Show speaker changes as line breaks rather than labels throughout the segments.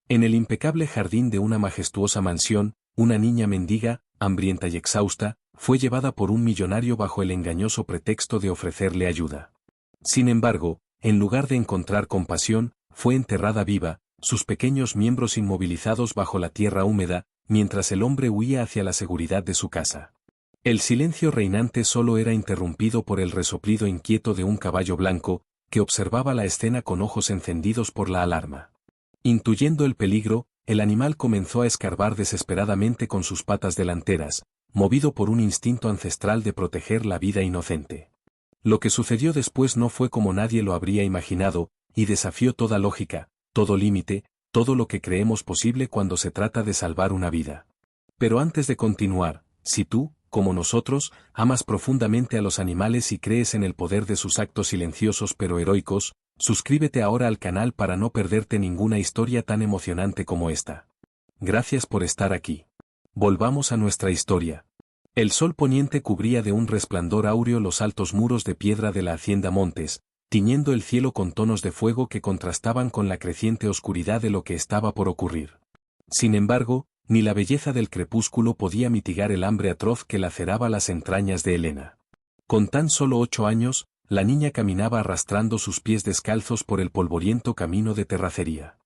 En el impecable jardín de una majestuosa mansión, una niña mendiga, hambrienta y exhausta, fue llevada por un millonario bajo el engañoso pretexto de ofrecerle ayuda. Sin embargo, en lugar de encontrar compasión, fue enterrada viva, sus pequeños miembros inmovilizados bajo la tierra húmeda, mientras el hombre huía hacia la seguridad de su casa. El silencio reinante solo era interrumpido por el resoplido inquieto de un caballo blanco, que observaba la escena con ojos encendidos por la alarma. Intuyendo el peligro, el animal comenzó a escarbar desesperadamente con sus patas delanteras, movido por un instinto ancestral de proteger la vida inocente. Lo que sucedió después no fue como nadie lo habría imaginado, y desafió toda lógica, todo límite, todo lo que creemos posible cuando se trata de salvar una vida. Pero antes de continuar, si tú, como nosotros, amas profundamente a los animales y crees en el poder de sus actos silenciosos pero heroicos, suscríbete ahora al canal para no perderte ninguna historia tan emocionante como esta. Gracias por estar aquí. Volvamos a nuestra historia. El sol poniente cubría de un resplandor áureo los altos muros de piedra de la hacienda Montes, tiñendo el cielo con tonos de fuego que contrastaban con la creciente oscuridad de lo que estaba por ocurrir. Sin embargo, ni la belleza del crepúsculo podía mitigar el hambre atroz que laceraba las entrañas de Helena. Con tan solo 8 años, la niña caminaba arrastrando sus pies descalzos por el polvoriento camino de terracería.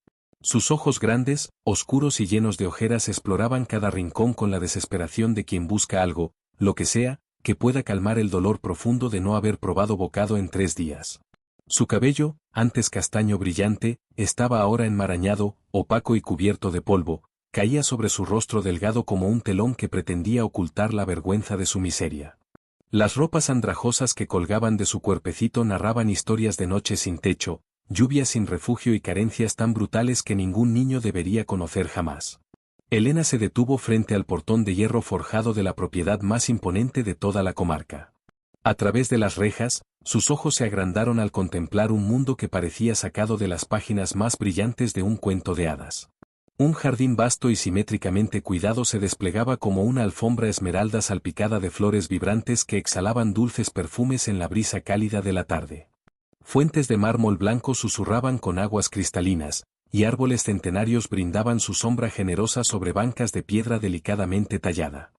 Sus ojos grandes, oscuros y llenos de ojeras exploraban cada rincón con la desesperación de quien busca algo, lo que sea, que pueda calmar el dolor profundo de no haber probado bocado en 3 días. Su cabello, antes castaño brillante, estaba ahora enmarañado, opaco y cubierto de polvo, caía sobre su rostro delgado como un telón que pretendía ocultar la vergüenza de su miseria. Las ropas andrajosas que colgaban de su cuerpecito narraban historias de noches sin techo, lluvias sin refugio y carencias tan brutales que ningún niño debería conocer jamás. Helena se detuvo frente al portón de hierro forjado de la propiedad más imponente de toda la comarca. A través de las rejas, sus ojos se agrandaron al contemplar un mundo que parecía sacado de las páginas más brillantes de un cuento de hadas. Un jardín vasto y simétricamente cuidado se desplegaba como una alfombra esmeralda salpicada de flores vibrantes que exhalaban dulces perfumes en la brisa cálida de la tarde. Fuentes de mármol blanco susurraban con aguas cristalinas, y árboles centenarios brindaban su sombra generosa sobre bancas de piedra delicadamente tallada.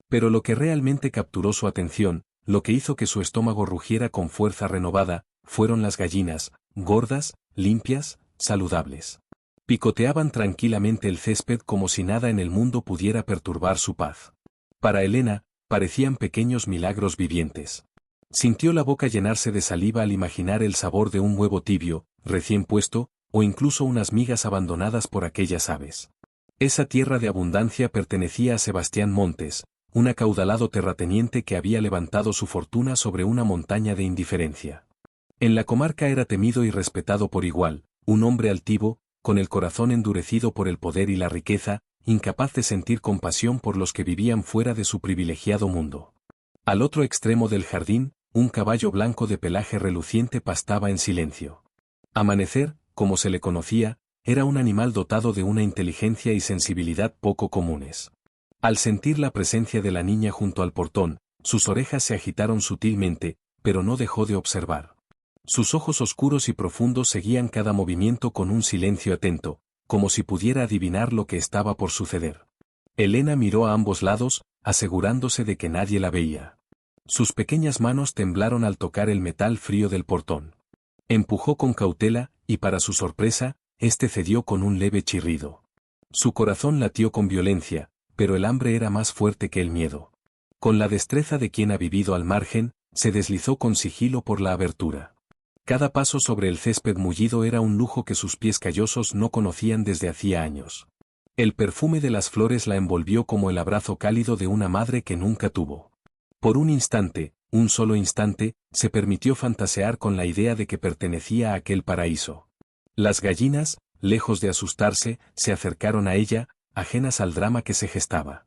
Pero lo que realmente capturó su atención, lo que hizo que su estómago rugiera con fuerza renovada, fueron las gallinas, gordas, limpias, saludables. Picoteaban tranquilamente el césped como si nada en el mundo pudiera perturbar su paz. Para Helena, parecían pequeños milagros vivientes. Sintió la boca llenarse de saliva al imaginar el sabor de un huevo tibio, recién puesto, o incluso unas migas abandonadas por aquellas aves. Esa tierra de abundancia pertenecía a Sebastián Montes, un acaudalado terrateniente que había levantado su fortuna sobre una montaña de indiferencia. En la comarca era temido y respetado por igual, un hombre altivo, con el corazón endurecido por el poder y la riqueza, incapaz de sentir compasión por los que vivían fuera de su privilegiado mundo. Al otro extremo del jardín, un caballo blanco de pelaje reluciente pastaba en silencio. Amanecer, como se le conocía, era un animal dotado de una inteligencia y sensibilidad poco comunes. Al sentir la presencia de la niña junto al portón, sus orejas se agitaron sutilmente, pero no dejó de observar. Sus ojos oscuros y profundos seguían cada movimiento con un silencio atento, como si pudiera adivinar lo que estaba por suceder. Helena miró a ambos lados, asegurándose de que nadie la veía. Sus pequeñas manos temblaron al tocar el metal frío del portón. Empujó con cautela, y para su sorpresa, este cedió con un leve chirrido. Su corazón latió con violencia, pero el hambre era más fuerte que el miedo. Con la destreza de quien ha vivido al margen, se deslizó con sigilo por la abertura. Cada paso sobre el césped mullido era un lujo que sus pies callosos no conocían desde hacía años. El perfume de las flores la envolvió como el abrazo cálido de una madre que nunca tuvo. Por un instante, un solo instante, se permitió fantasear con la idea de que pertenecía a aquel paraíso. Las gallinas, lejos de asustarse, se acercaron a ella, ajenas al drama que se gestaba.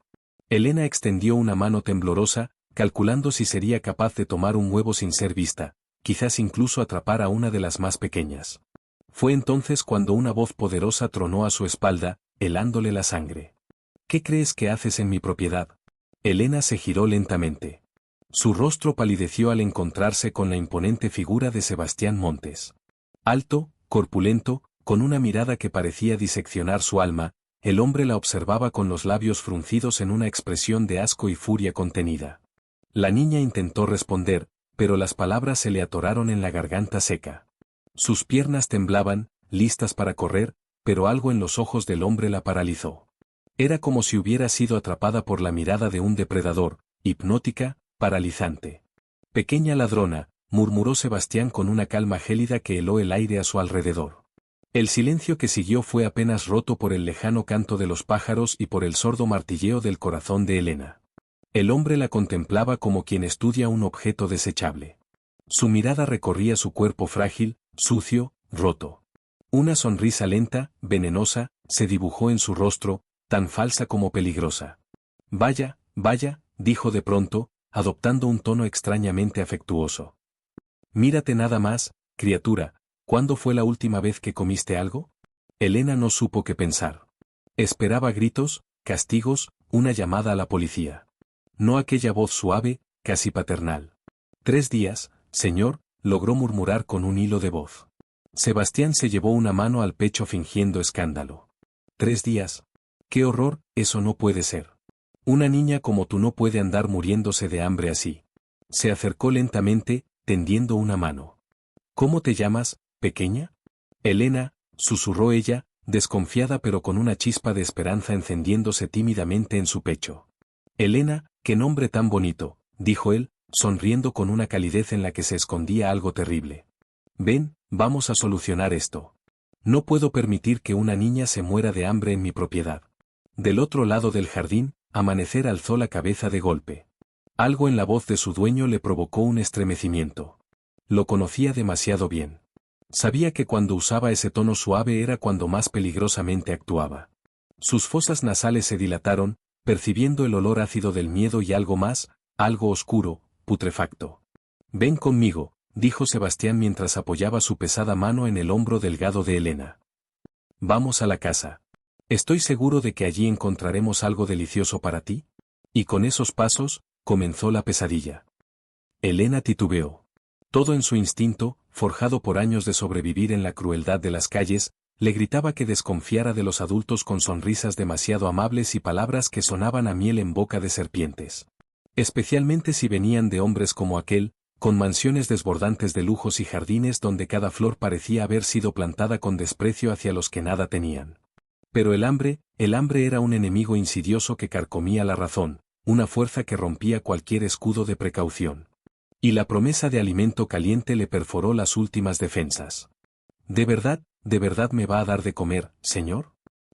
Helena extendió una mano temblorosa, calculando si sería capaz de tomar un huevo sin ser vista, quizás incluso atrapar a una de las más pequeñas. Fue entonces cuando una voz poderosa tronó a su espalda, helándole la sangre. ¿Qué crees que haces en mi propiedad? Helena se giró lentamente. Su rostro palideció al encontrarse con la imponente figura de Sebastián Montes. Alto, corpulento, con una mirada que parecía diseccionar su alma, el hombre la observaba con los labios fruncidos en una expresión de asco y furia contenida. La niña intentó responder, pero las palabras se le atoraron en la garganta seca. Sus piernas temblaban, listas para correr, pero algo en los ojos del hombre la paralizó. Era como si hubiera sido atrapada por la mirada de un depredador, hipnótica, paralizante. «Pequeña ladrona», murmuró Sebastián con una calma gélida que heló el aire a su alrededor. El silencio que siguió fue apenas roto por el lejano canto de los pájaros y por el sordo martilleo del corazón de Elena. El hombre la contemplaba como quien estudia un objeto desechable. Su mirada recorría su cuerpo frágil, sucio, roto. Una sonrisa lenta, venenosa, se dibujó en su rostro, tan falsa como peligrosa. «Vaya, vaya», dijo de pronto, adoptando un tono extrañamente afectuoso. «Mírate nada más, criatura, ¿cuándo fue la última vez que comiste algo?» Elena no supo qué pensar. Esperaba gritos, castigos, una llamada a la policía. No aquella voz suave, casi paternal. «3 días, señor», logró murmurar con un hilo de voz. Sebastián se llevó una mano al pecho fingiendo escándalo. «3 días. ¡Qué horror! Eso no puede ser. Una niña como tú no puede andar muriéndose de hambre así». Se acercó lentamente, tendiendo una mano. «¿Cómo te llamas, pequeña?» «Elena», susurró ella, desconfiada pero con una chispa de esperanza encendiéndose tímidamente en su pecho. «Elena, qué nombre tan bonito», dijo él, sonriendo con una calidez en la que se escondía algo terrible. «Ven, vamos a solucionar esto. No puedo permitir que una niña se muera de hambre en mi propiedad». Del otro lado del jardín, Amanecer alzó la cabeza de golpe. Algo en la voz de su dueño le provocó un estremecimiento. Lo conocía demasiado bien. Sabía que cuando usaba ese tono suave era cuando más peligrosamente actuaba. Sus fosas nasales se dilataron, percibiendo el olor ácido del miedo y algo más, algo oscuro, putrefacto. «Ven conmigo», dijo Sebastián mientras apoyaba su pesada mano en el hombro delgado de Elena. «Vamos a la casa. Estoy seguro de que allí encontraremos algo delicioso para ti». Y con esos pasos, comenzó la pesadilla. Elena titubeó. Todo en su instinto, forjado por años de sobrevivir en la crueldad de las calles, le gritaba que desconfiara de los adultos con sonrisas demasiado amables y palabras que sonaban a miel en boca de serpientes. Especialmente si venían de hombres como aquel, con mansiones desbordantes de lujos y jardines donde cada flor parecía haber sido plantada con desprecio hacia los que nada tenían. Pero el hambre era un enemigo insidioso que carcomía la razón, una fuerza que rompía cualquier escudo de precaución. Y la promesa de alimento caliente le perforó las últimas defensas. de verdad me va a dar de comer, señor?»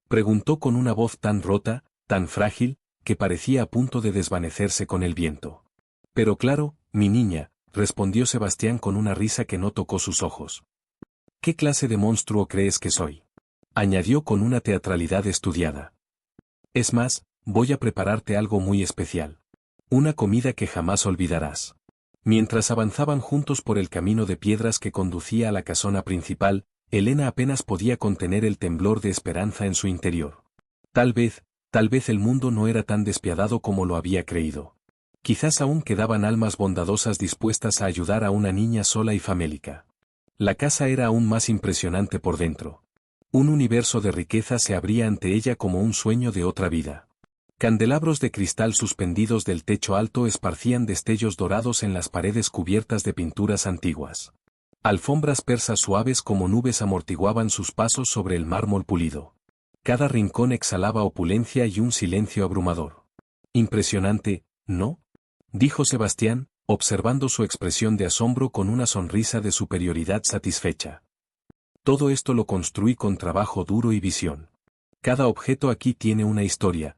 Preguntó con una voz tan rota, tan frágil, que parecía a punto de desvanecerse con el viento. «Pero claro, mi niña», respondió Sebastián con una risa que no tocó sus ojos. «¿Qué clase de monstruo crees que soy?», añadió con una teatralidad estudiada. «Es más, voy a prepararte algo muy especial. Una comida que jamás olvidarás». Mientras avanzaban juntos por el camino de piedras que conducía a la casona principal, Elena apenas podía contener el temblor de esperanza en su interior. Tal vez el mundo no era tan despiadado como lo había creído. Quizás aún quedaban almas bondadosas dispuestas a ayudar a una niña sola y famélica. La casa era aún más impresionante por dentro. Un universo de riqueza se abría ante ella como un sueño de otra vida. Candelabros de cristal suspendidos del techo alto esparcían destellos dorados en las paredes cubiertas de pinturas antiguas. Alfombras persas suaves como nubes amortiguaban sus pasos sobre el mármol pulido. Cada rincón exhalaba opulencia y un silencio abrumador. «Impresionante, ¿no?», dijo Sebastián, observando su expresión de asombro con una sonrisa de superioridad satisfecha. «Todo esto lo construí con trabajo duro y visión. Cada objeto aquí tiene una historia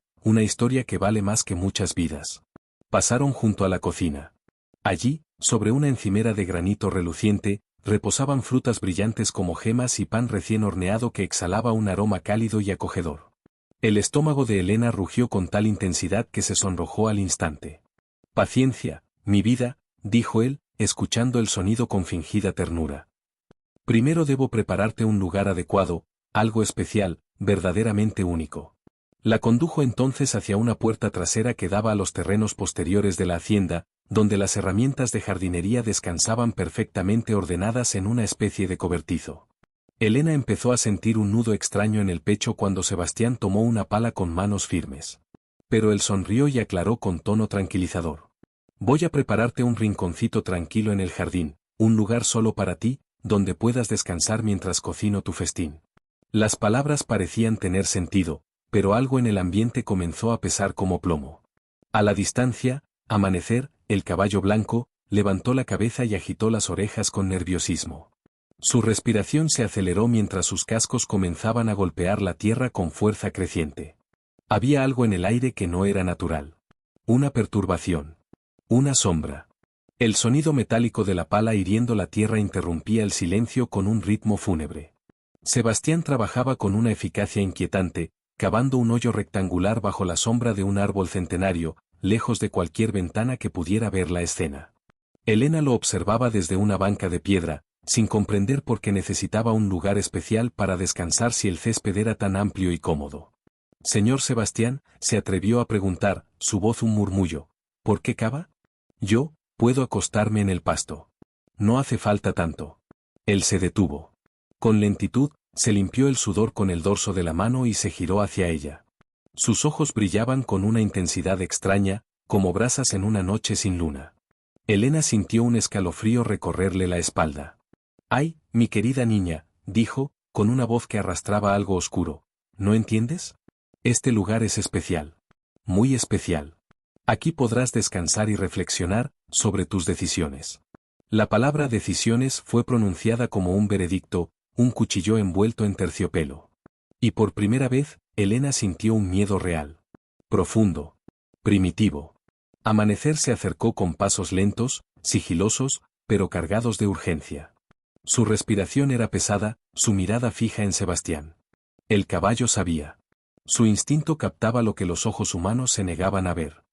que vale más que muchas vidas». Pasaron junto a la cocina. Allí, sobre una encimera de granito reluciente, reposaban frutas brillantes como gemas y pan recién horneado que exhalaba un aroma cálido y acogedor. El estómago de Elena rugió con tal intensidad que se sonrojó al instante. «Paciencia, mi vida», dijo él, escuchando el sonido con fingida ternura. «Primero debo prepararte un lugar adecuado, algo especial, verdaderamente único». La condujo entonces hacia una puerta trasera que daba a los terrenos posteriores de la hacienda, donde las herramientas de jardinería descansaban perfectamente ordenadas en una especie de cobertizo. Elena empezó a sentir un nudo extraño en el pecho cuando Sebastián tomó una pala con manos firmes. Pero él sonrió y aclaró con tono tranquilizador. Voy a prepararte un rinconcito tranquilo en el jardín, un lugar solo para ti, donde puedas descansar mientras cocino tu festín. Las palabras parecían tener sentido, pero algo en el ambiente comenzó a pesar como plomo. A la distancia, Amanecer, el caballo blanco, levantó la cabeza y agitó las orejas con nerviosismo. Su respiración se aceleró mientras sus cascos comenzaban a golpear la tierra con fuerza creciente. Había algo en el aire que no era natural. Una perturbación. Una sombra. El sonido metálico de la pala hiriendo la tierra interrumpía el silencio con un ritmo fúnebre. Sebastián trabajaba con una eficacia inquietante, cavando un hoyo rectangular bajo la sombra de un árbol centenario, lejos de cualquier ventana que pudiera ver la escena. Elena lo observaba desde una banca de piedra, sin comprender por qué necesitaba un lugar especial para descansar si el césped era tan amplio y cómodo. Señor Sebastián, se atrevió a preguntar, su voz un murmullo. ¿Por qué cava? Yo, puedo acostarme en el pasto. No hace falta tanto. Él se detuvo. Con lentitud, se limpió el sudor con el dorso de la mano y se giró hacia ella. Sus ojos brillaban con una intensidad extraña, como brasas en una noche sin luna. Elena sintió un escalofrío recorrerle la espalda. «Ay, mi querida niña», dijo, con una voz que arrastraba algo oscuro. «¿No entiendes? Este lugar es especial. Muy especial. Aquí podrás descansar y reflexionar sobre tus decisiones». La palabra decisiones fue pronunciada como un veredicto, un cuchillo envuelto en terciopelo. Y por primera vez, Elena sintió un miedo real. Profundo. Primitivo. Amanecer se acercó con pasos lentos, sigilosos, pero cargados de urgencia. Su respiración era pesada, su mirada fija en Sebastián. El caballo sabía. Su instinto captaba lo que los ojos humanos se negaban a ver.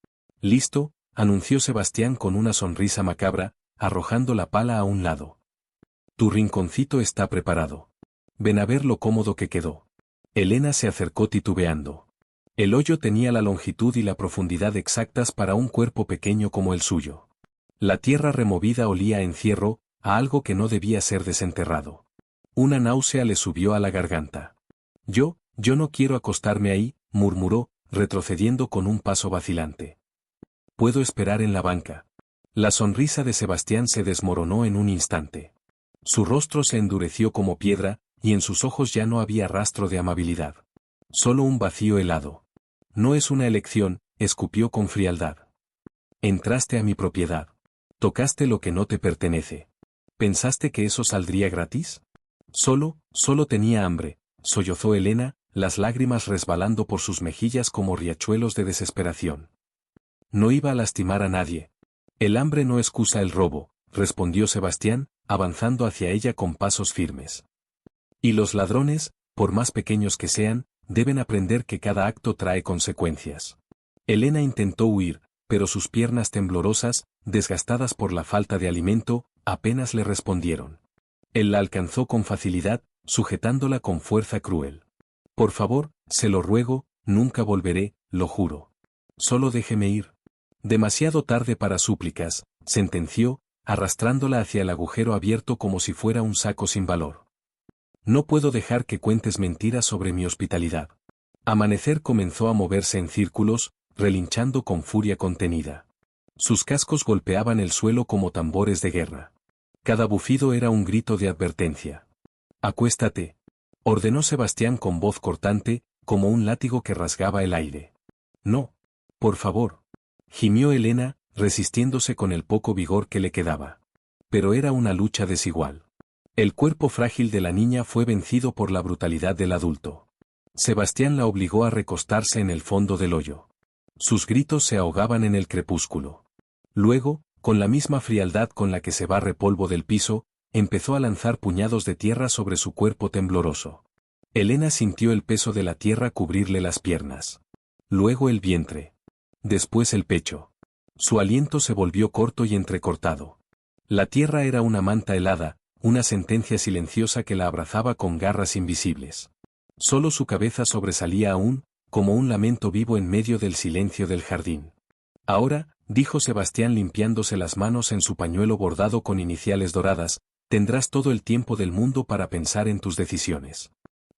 «Listo», anunció Sebastián con una sonrisa macabra, arrojando la pala a un lado. «Tu rinconcito está preparado. Ven a ver lo cómodo que quedó». Elena se acercó titubeando. El hoyo tenía la longitud y la profundidad exactas para un cuerpo pequeño como el suyo. La tierra removida olía a encierro, a algo que no debía ser desenterrado. Una náusea le subió a la garganta. Yo no quiero acostarme ahí», murmuró, retrocediendo con un paso vacilante. «Puedo esperar en la banca». La sonrisa de Sebastián se desmoronó en un instante. Su rostro se endureció como piedra, y en sus ojos ya no había rastro de amabilidad. Solo un vacío helado. «No es una elección», escupió con frialdad. «Entraste a mi propiedad. Tocaste lo que no te pertenece. ¿Pensaste que eso saldría gratis?» Solo tenía hambre», sollozó Elena, las lágrimas resbalando por sus mejillas como riachuelos de desesperación. «No iba a lastimar a nadie». «El hambre no excusa el robo», respondió Sebastián, avanzando hacia ella con pasos firmes. «Y los ladrones, por más pequeños que sean, deben aprender que cada acto trae consecuencias». Elena intentó huir, pero sus piernas temblorosas, desgastadas por la falta de alimento, apenas le respondieron. Él la alcanzó con facilidad, sujetándola con fuerza cruel. «Por favor, se lo ruego, nunca volveré, lo juro. Solo déjeme ir». «Demasiado tarde para súplicas», sentenció, arrastrándola hacia el agujero abierto como si fuera un saco sin valor. «No puedo dejar que cuentes mentiras sobre mi hospitalidad». Amanecer comenzó a moverse en círculos, relinchando con furia contenida. Sus cascos golpeaban el suelo como tambores de guerra. Cada bufido era un grito de advertencia. «Acuéstate», ordenó Sebastián con voz cortante, como un látigo que rasgaba el aire. «No. Por favor», gimió Elena, resistiéndose con el poco vigor que le quedaba. Pero era una lucha desigual. El cuerpo frágil de la niña fue vencido por la brutalidad del adulto. Sebastián la obligó a recostarse en el fondo del hoyo. Sus gritos se ahogaban en el crepúsculo. Luego, con la misma frialdad con la que se barre polvo del piso, empezó a lanzar puñados de tierra sobre su cuerpo tembloroso. Elena sintió el peso de la tierra cubrirle las piernas. Luego el vientre. Después el pecho. Su aliento se volvió corto y entrecortado. La tierra era una manta helada, una sentencia silenciosa que la abrazaba con garras invisibles. Solo su cabeza sobresalía aún, como un lamento vivo en medio del silencio del jardín. «Ahora», dijo Sebastián limpiándose las manos en su pañuelo bordado con iniciales doradas, Tendrás todo el tiempo del mundo para pensar en tus decisiones.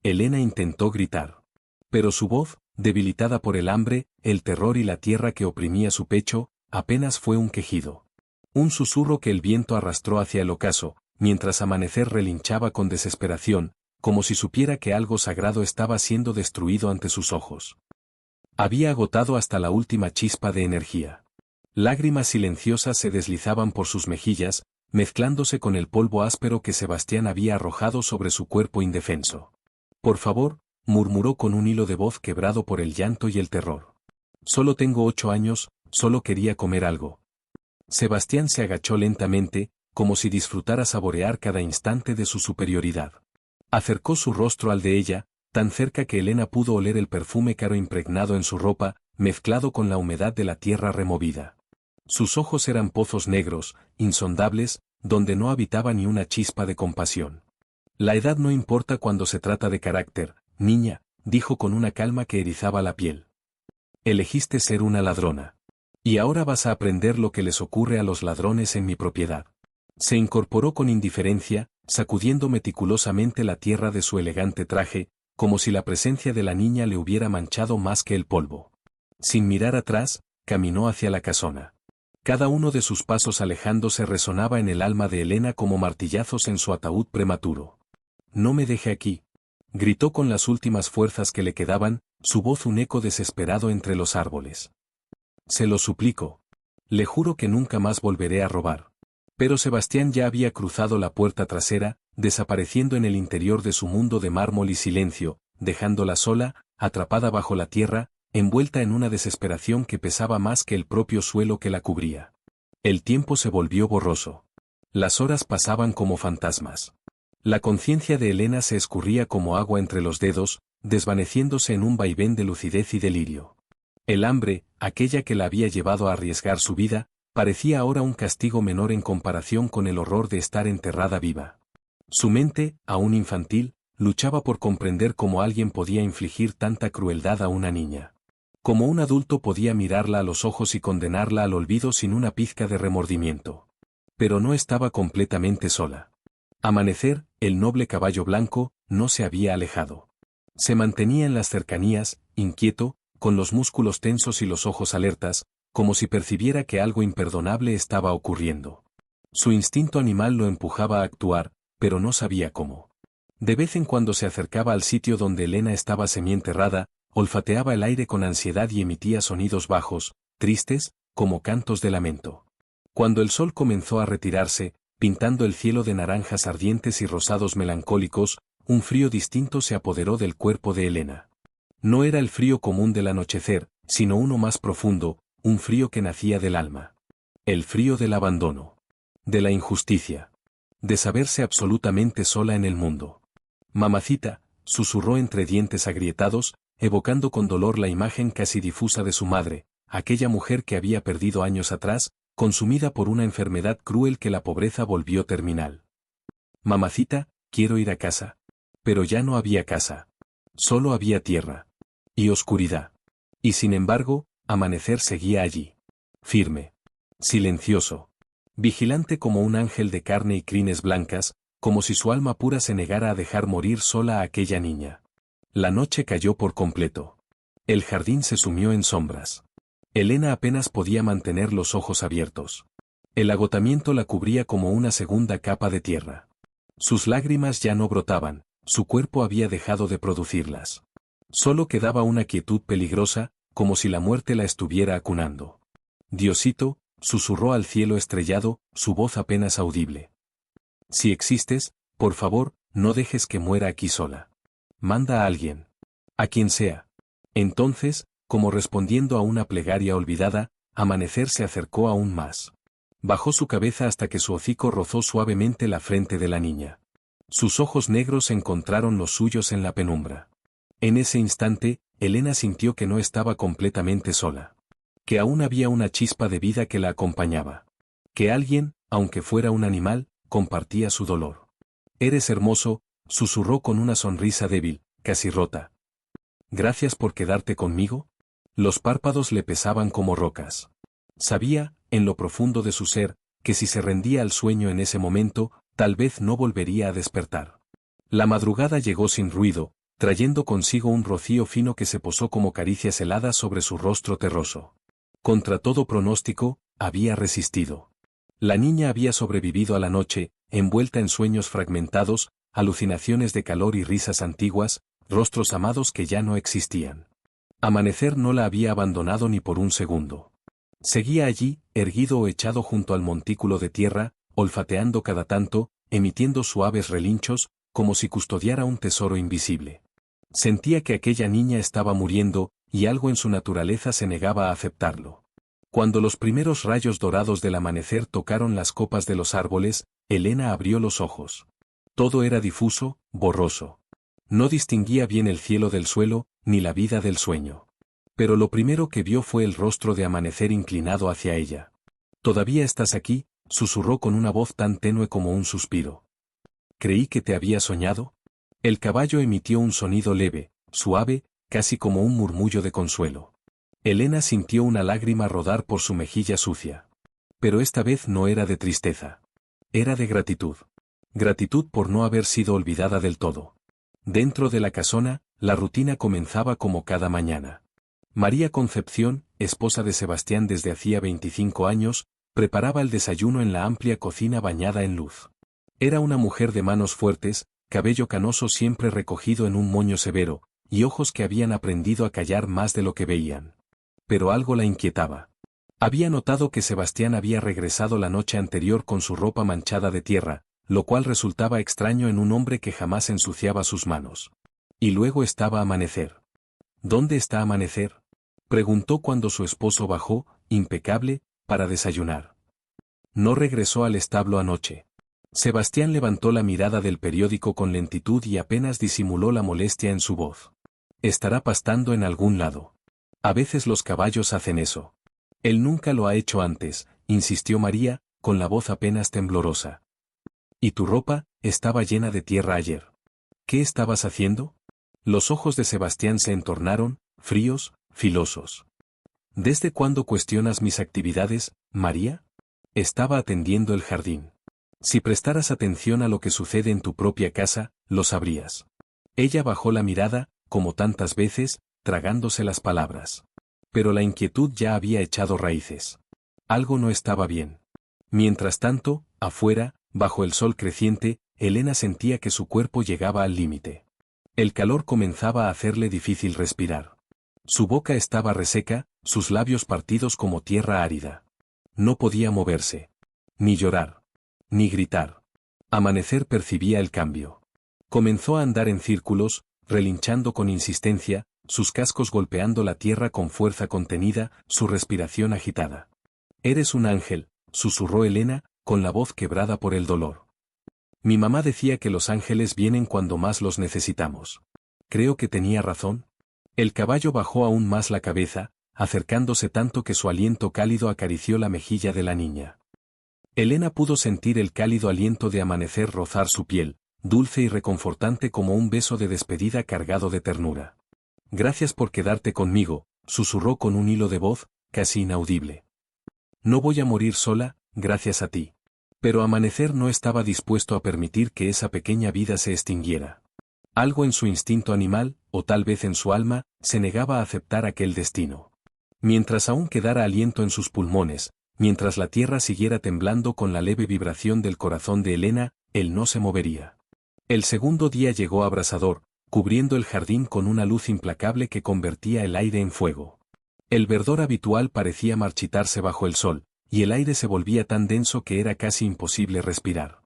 Elena intentó gritar. Pero su voz, debilitada por el hambre, el terror y la tierra que oprimía su pecho, apenas fue un quejido. Un susurro que el viento arrastró hacia el ocaso, mientras Amanecer relinchaba con desesperación, como si supiera que algo sagrado estaba siendo destruido ante sus ojos. Había agotado hasta la última chispa de energía. Lágrimas silenciosas se deslizaban por sus mejillas, mezclándose con el polvo áspero que Sebastián había arrojado sobre su cuerpo indefenso. Por favor, murmuró con un hilo de voz quebrado por el llanto y el terror. Solo tengo 8 años, solo quería comer algo. Sebastián se agachó lentamente, como si disfrutara saborear cada instante de su superioridad. Acercó su rostro al de ella, tan cerca que Elena pudo oler el perfume caro impregnado en su ropa, mezclado con la humedad de la tierra removida. Sus ojos eran pozos negros, insondables, donde no habitaba ni una chispa de compasión. La edad no importa cuando se trata de carácter, niña, dijo con una calma que erizaba la piel. Elegiste ser una ladrona. Y ahora vas a aprender lo que les ocurre a los ladrones en mi propiedad. Se incorporó con indiferencia, sacudiendo meticulosamente la tierra de su elegante traje, como si la presencia de la niña le hubiera manchado más que el polvo. Sin mirar atrás, caminó hacia la casona. Cada uno de sus pasos alejándose resonaba en el alma de Elena como martillazos en su ataúd prematuro. No me deje aquí, gritó con las últimas fuerzas que le quedaban, su voz un eco desesperado entre los árboles. Se lo suplico. Le juro que nunca más volveré a robar. Pero Sebastián ya había cruzado la puerta trasera, desapareciendo en el interior de su mundo de mármol y silencio, dejándola sola, atrapada bajo la tierra, envuelta en una desesperación que pesaba más que el propio suelo que la cubría. El tiempo se volvió borroso. Las horas pasaban como fantasmas. La conciencia de Elena se escurría como agua entre los dedos, desvaneciéndose en un vaivén de lucidez y delirio. El hambre, aquella que la había llevado a arriesgar su vida, parecía ahora un castigo menor en comparación con el horror de estar enterrada viva. Su mente, aún infantil, luchaba por comprender cómo alguien podía infligir tanta crueldad a una niña. Cómo un adulto podía mirarla a los ojos y condenarla al olvido sin una pizca de remordimiento. Pero no estaba completamente sola. Amanecer, el noble caballo blanco, no se había alejado. Se mantenía en las cercanías, inquieto, con los músculos tensos y los ojos alertas, como si percibiera que algo imperdonable estaba ocurriendo. Su instinto animal lo empujaba a actuar, pero no sabía cómo. De vez en cuando se acercaba al sitio donde Elena estaba semienterrada, olfateaba el aire con ansiedad y emitía sonidos bajos, tristes, como cantos de lamento. Cuando el sol comenzó a retirarse, pintando el cielo de naranjas ardientes y rosados melancólicos, un frío distinto se apoderó del cuerpo de Elena. No era el frío común del anochecer, sino uno más profundo, un frío que nacía del alma. El frío del abandono. De la injusticia. De saberse absolutamente sola en el mundo. Mamacita, susurró entre dientes agrietados, evocando con dolor la imagen casi difusa de su madre, aquella mujer que había perdido años atrás, consumida por una enfermedad cruel que la pobreza volvió terminal. Mamacita, quiero ir a casa. Pero ya no había casa. Solo había tierra. Y oscuridad. Y sin embargo, Amanecer seguía allí. Firme. Silencioso. Vigilante como un ángel de carne y crines blancas, como si su alma pura se negara a dejar morir sola a aquella niña. La noche cayó por completo. El jardín se sumió en sombras. Elena apenas podía mantener los ojos abiertos. El agotamiento la cubría como una segunda capa de tierra. Sus lágrimas ya no brotaban, su cuerpo había dejado de producirlas. Solo quedaba una quietud peligrosa, como si la muerte la estuviera acunando. Diosito, susurró al cielo estrellado, su voz apenas audible. Si existes, por favor, no dejes que muera aquí sola. Manda a alguien. A quien sea. Entonces, como respondiendo a una plegaria olvidada, Amanecer se acercó aún más. Bajó su cabeza hasta que su hocico rozó suavemente la frente de la niña. Sus ojos negros encontraron los suyos en la penumbra. En ese instante, Elena sintió que no estaba completamente sola. Que aún había una chispa de vida que la acompañaba. Que alguien, aunque fuera un animal, compartía su dolor. Eres hermoso, susurró con una sonrisa débil, casi rota. ¿Gracias por quedarte conmigo? Los párpados le pesaban como rocas. Sabía, en lo profundo de su ser, que si se rendía al sueño en ese momento, Tal vez no volvería a despertar. La madrugada llegó sin ruido, trayendo consigo un rocío fino que se posó como caricias heladas sobre su rostro terroso. Contra todo pronóstico, había resistido. La niña había sobrevivido a la noche, envuelta en sueños fragmentados, alucinaciones de calor y risas antiguas, rostros amados que ya no existían. Amanecer no la había abandonado ni por un segundo. Seguía allí, erguido o echado junto al montículo de tierra, olfateando cada tanto, emitiendo suaves relinchos, como si custodiara un tesoro invisible. Sentía que aquella niña estaba muriendo, y algo en su naturaleza se negaba a aceptarlo. Cuando los primeros rayos dorados del amanecer tocaron las copas de los árboles, Elena abrió los ojos. Todo era difuso, borroso. No distinguía bien el cielo del suelo, ni la vida del sueño. Pero lo primero que vio fue el rostro de Amanecer inclinado hacia ella. «¿Todavía estás aquí?», susurró con una voz tan tenue como un suspiro. «Creí que te había soñado». El caballo emitió un sonido leve, suave, casi como un murmullo de consuelo. Elena sintió una lágrima rodar por su mejilla sucia. Pero esta vez no era de tristeza. Era de gratitud. Gratitud por no haber sido olvidada del todo. Dentro de la casona, la rutina comenzaba como cada mañana. María Concepción, esposa de Sebastián desde hacía 25 años, preparaba el desayuno en la amplia cocina bañada en luz. Era una mujer de manos fuertes, cabello canoso siempre recogido en un moño severo, y ojos que habían aprendido a callar más de lo que veían. Pero algo la inquietaba. Había notado que Sebastián había regresado la noche anterior con su ropa manchada de tierra, lo cual resultaba extraño en un hombre que jamás ensuciaba sus manos. Y luego estaba Amanecer. «¿Dónde está Amanecer?», preguntó cuando su esposo bajó, impecable, para desayunar. «No regresó al establo anoche». Sebastián levantó la mirada del periódico con lentitud y apenas disimuló la molestia en su voz. «Estará pastando en algún lado. A veces los caballos hacen eso». «Él nunca lo ha hecho antes», insistió María, con la voz apenas temblorosa. «¿Y tu ropa?», estaba llena de tierra ayer. «¿Qué estabas haciendo?». Los ojos de Sebastián se entornaron, fríos, filosos. «¿Desde cuándo cuestionas mis actividades, María?». «Estaba atendiendo el jardín». «Si prestaras atención a lo que sucede en tu propia casa, lo sabrías». Ella bajó la mirada, como tantas veces, tragándose las palabras. Pero la inquietud ya había echado raíces. Algo no estaba bien. Mientras tanto, afuera, bajo el sol creciente, Elena sentía que su cuerpo llegaba al límite. El calor comenzaba a hacerle difícil respirar. Su boca estaba reseca, sus labios partidos como tierra árida. No podía moverse. Ni llorar. Ni gritar. Amanecer percibía el cambio. Comenzó a andar en círculos, relinchando con insistencia, sus cascos golpeando la tierra con fuerza contenida, su respiración agitada. «Eres un ángel», susurró Elena, con la voz quebrada por el dolor. «Mi mamá decía que los ángeles vienen cuando más los necesitamos». Creo que tenía razón. El caballo bajó aún más la cabeza, acercándose tanto que su aliento cálido acarició la mejilla de la niña. Elena pudo sentir el cálido aliento de Amanecer rozar su piel, dulce y reconfortante como un beso de despedida cargado de ternura. «Gracias por quedarte conmigo», susurró con un hilo de voz, casi inaudible. «No voy a morir sola, gracias a ti». Pero Amanecer no estaba dispuesto a permitir que esa pequeña vida se extinguiera. Algo en su instinto animal, o tal vez en su alma, se negaba a aceptar aquel destino. Mientras aún quedara aliento en sus pulmones, mientras la tierra siguiera temblando con la leve vibración del corazón de Elena, él no se movería. El segundo día llegó abrasador, cubriendo el jardín con una luz implacable que convertía el aire en fuego. El verdor habitual parecía marchitarse bajo el sol, y el aire se volvía tan denso que era casi imposible respirar.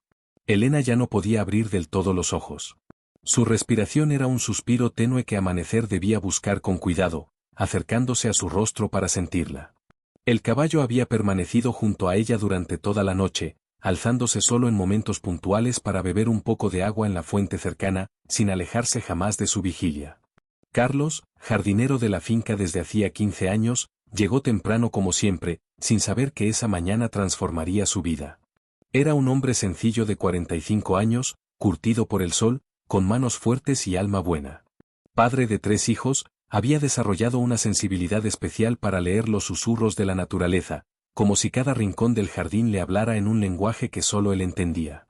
Elena ya no podía abrir del todo los ojos. Su respiración era un suspiro tenue que Amanecer debía buscar con cuidado, acercándose a su rostro para sentirla. El caballo había permanecido junto a ella durante toda la noche, alzándose solo en momentos puntuales para beber un poco de agua en la fuente cercana, sin alejarse jamás de su vigilia. Carlos, jardinero de la finca desde hacía 15 años, llegó temprano como siempre, sin saber que esa mañana transformaría su vida. Era un hombre sencillo de 45 años, curtido por el sol, con manos fuertes y alma buena. Padre de 3 hijos, había desarrollado una sensibilidad especial para leer los susurros de la naturaleza, como si cada rincón del jardín le hablara en un lenguaje que solo él entendía.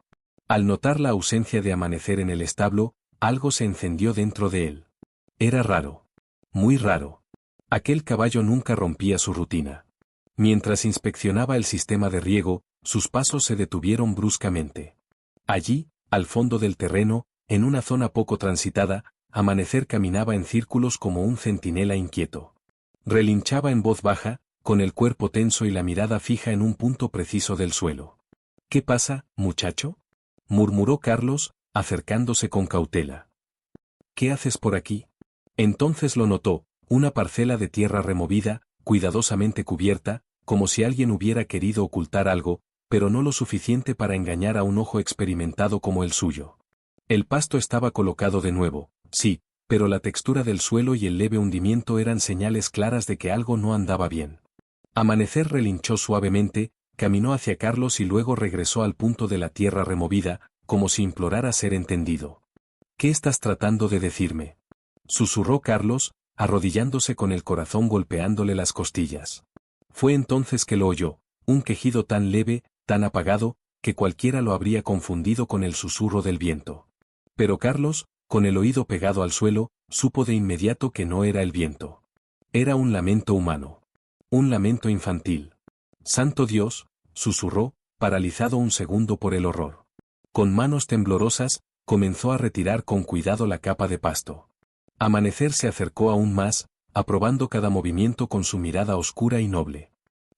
Al notar la ausencia de Amanecer en el establo, algo se encendió dentro de él. Era raro. Muy raro. Aquel caballo nunca rompía su rutina. Mientras inspeccionaba el sistema de riego, sus pasos se detuvieron bruscamente. Allí, al fondo del terreno, en una zona poco transitada, Amanecer caminaba en círculos como un centinela inquieto. Relinchaba en voz baja, con el cuerpo tenso y la mirada fija en un punto preciso del suelo. «¿Qué pasa, muchacho?», murmuró Carlos, acercándose con cautela. «¿Qué haces por aquí?». Entonces lo notó, una parcela de tierra removida, cuidadosamente cubierta, como si alguien hubiera querido ocultar algo, pero no lo suficiente para engañar a un ojo experimentado como el suyo. El pasto estaba colocado de nuevo, sí, pero la textura del suelo y el leve hundimiento eran señales claras de que algo no andaba bien. Amanecer relinchó suavemente, caminó hacia Carlos y luego regresó al punto de la tierra removida, como si implorara ser entendido. «¿Qué estás tratando de decirme?», susurró Carlos, arrodillándose con el corazón golpeándole las costillas. Fue entonces que lo oyó, un quejido tan leve, tan apagado, que cualquiera lo habría confundido con el susurro del viento. Pero Carlos, con el oído pegado al suelo, supo de inmediato que no era el viento. Era un lamento humano. Un lamento infantil. «Santo Dios», susurró, paralizado un segundo por el horror. Con manos temblorosas, comenzó a retirar con cuidado la capa de pasto. Amanecer se acercó aún más, aprobando cada movimiento con su mirada oscura y noble.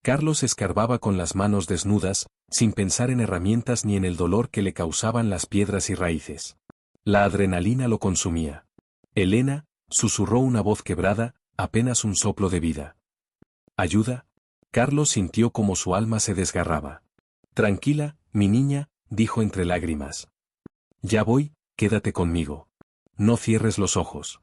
Carlos escarbaba con las manos desnudas, sin pensar en herramientas ni en el dolor que le causaban las piedras y raíces. La adrenalina lo consumía. «Elena», susurró una voz quebrada, apenas un soplo de vida. «¿Ayuda?». Carlos sintió como su alma se desgarraba. «Tranquila, mi niña», dijo entre lágrimas. «Ya voy, quédate conmigo. No cierres los ojos.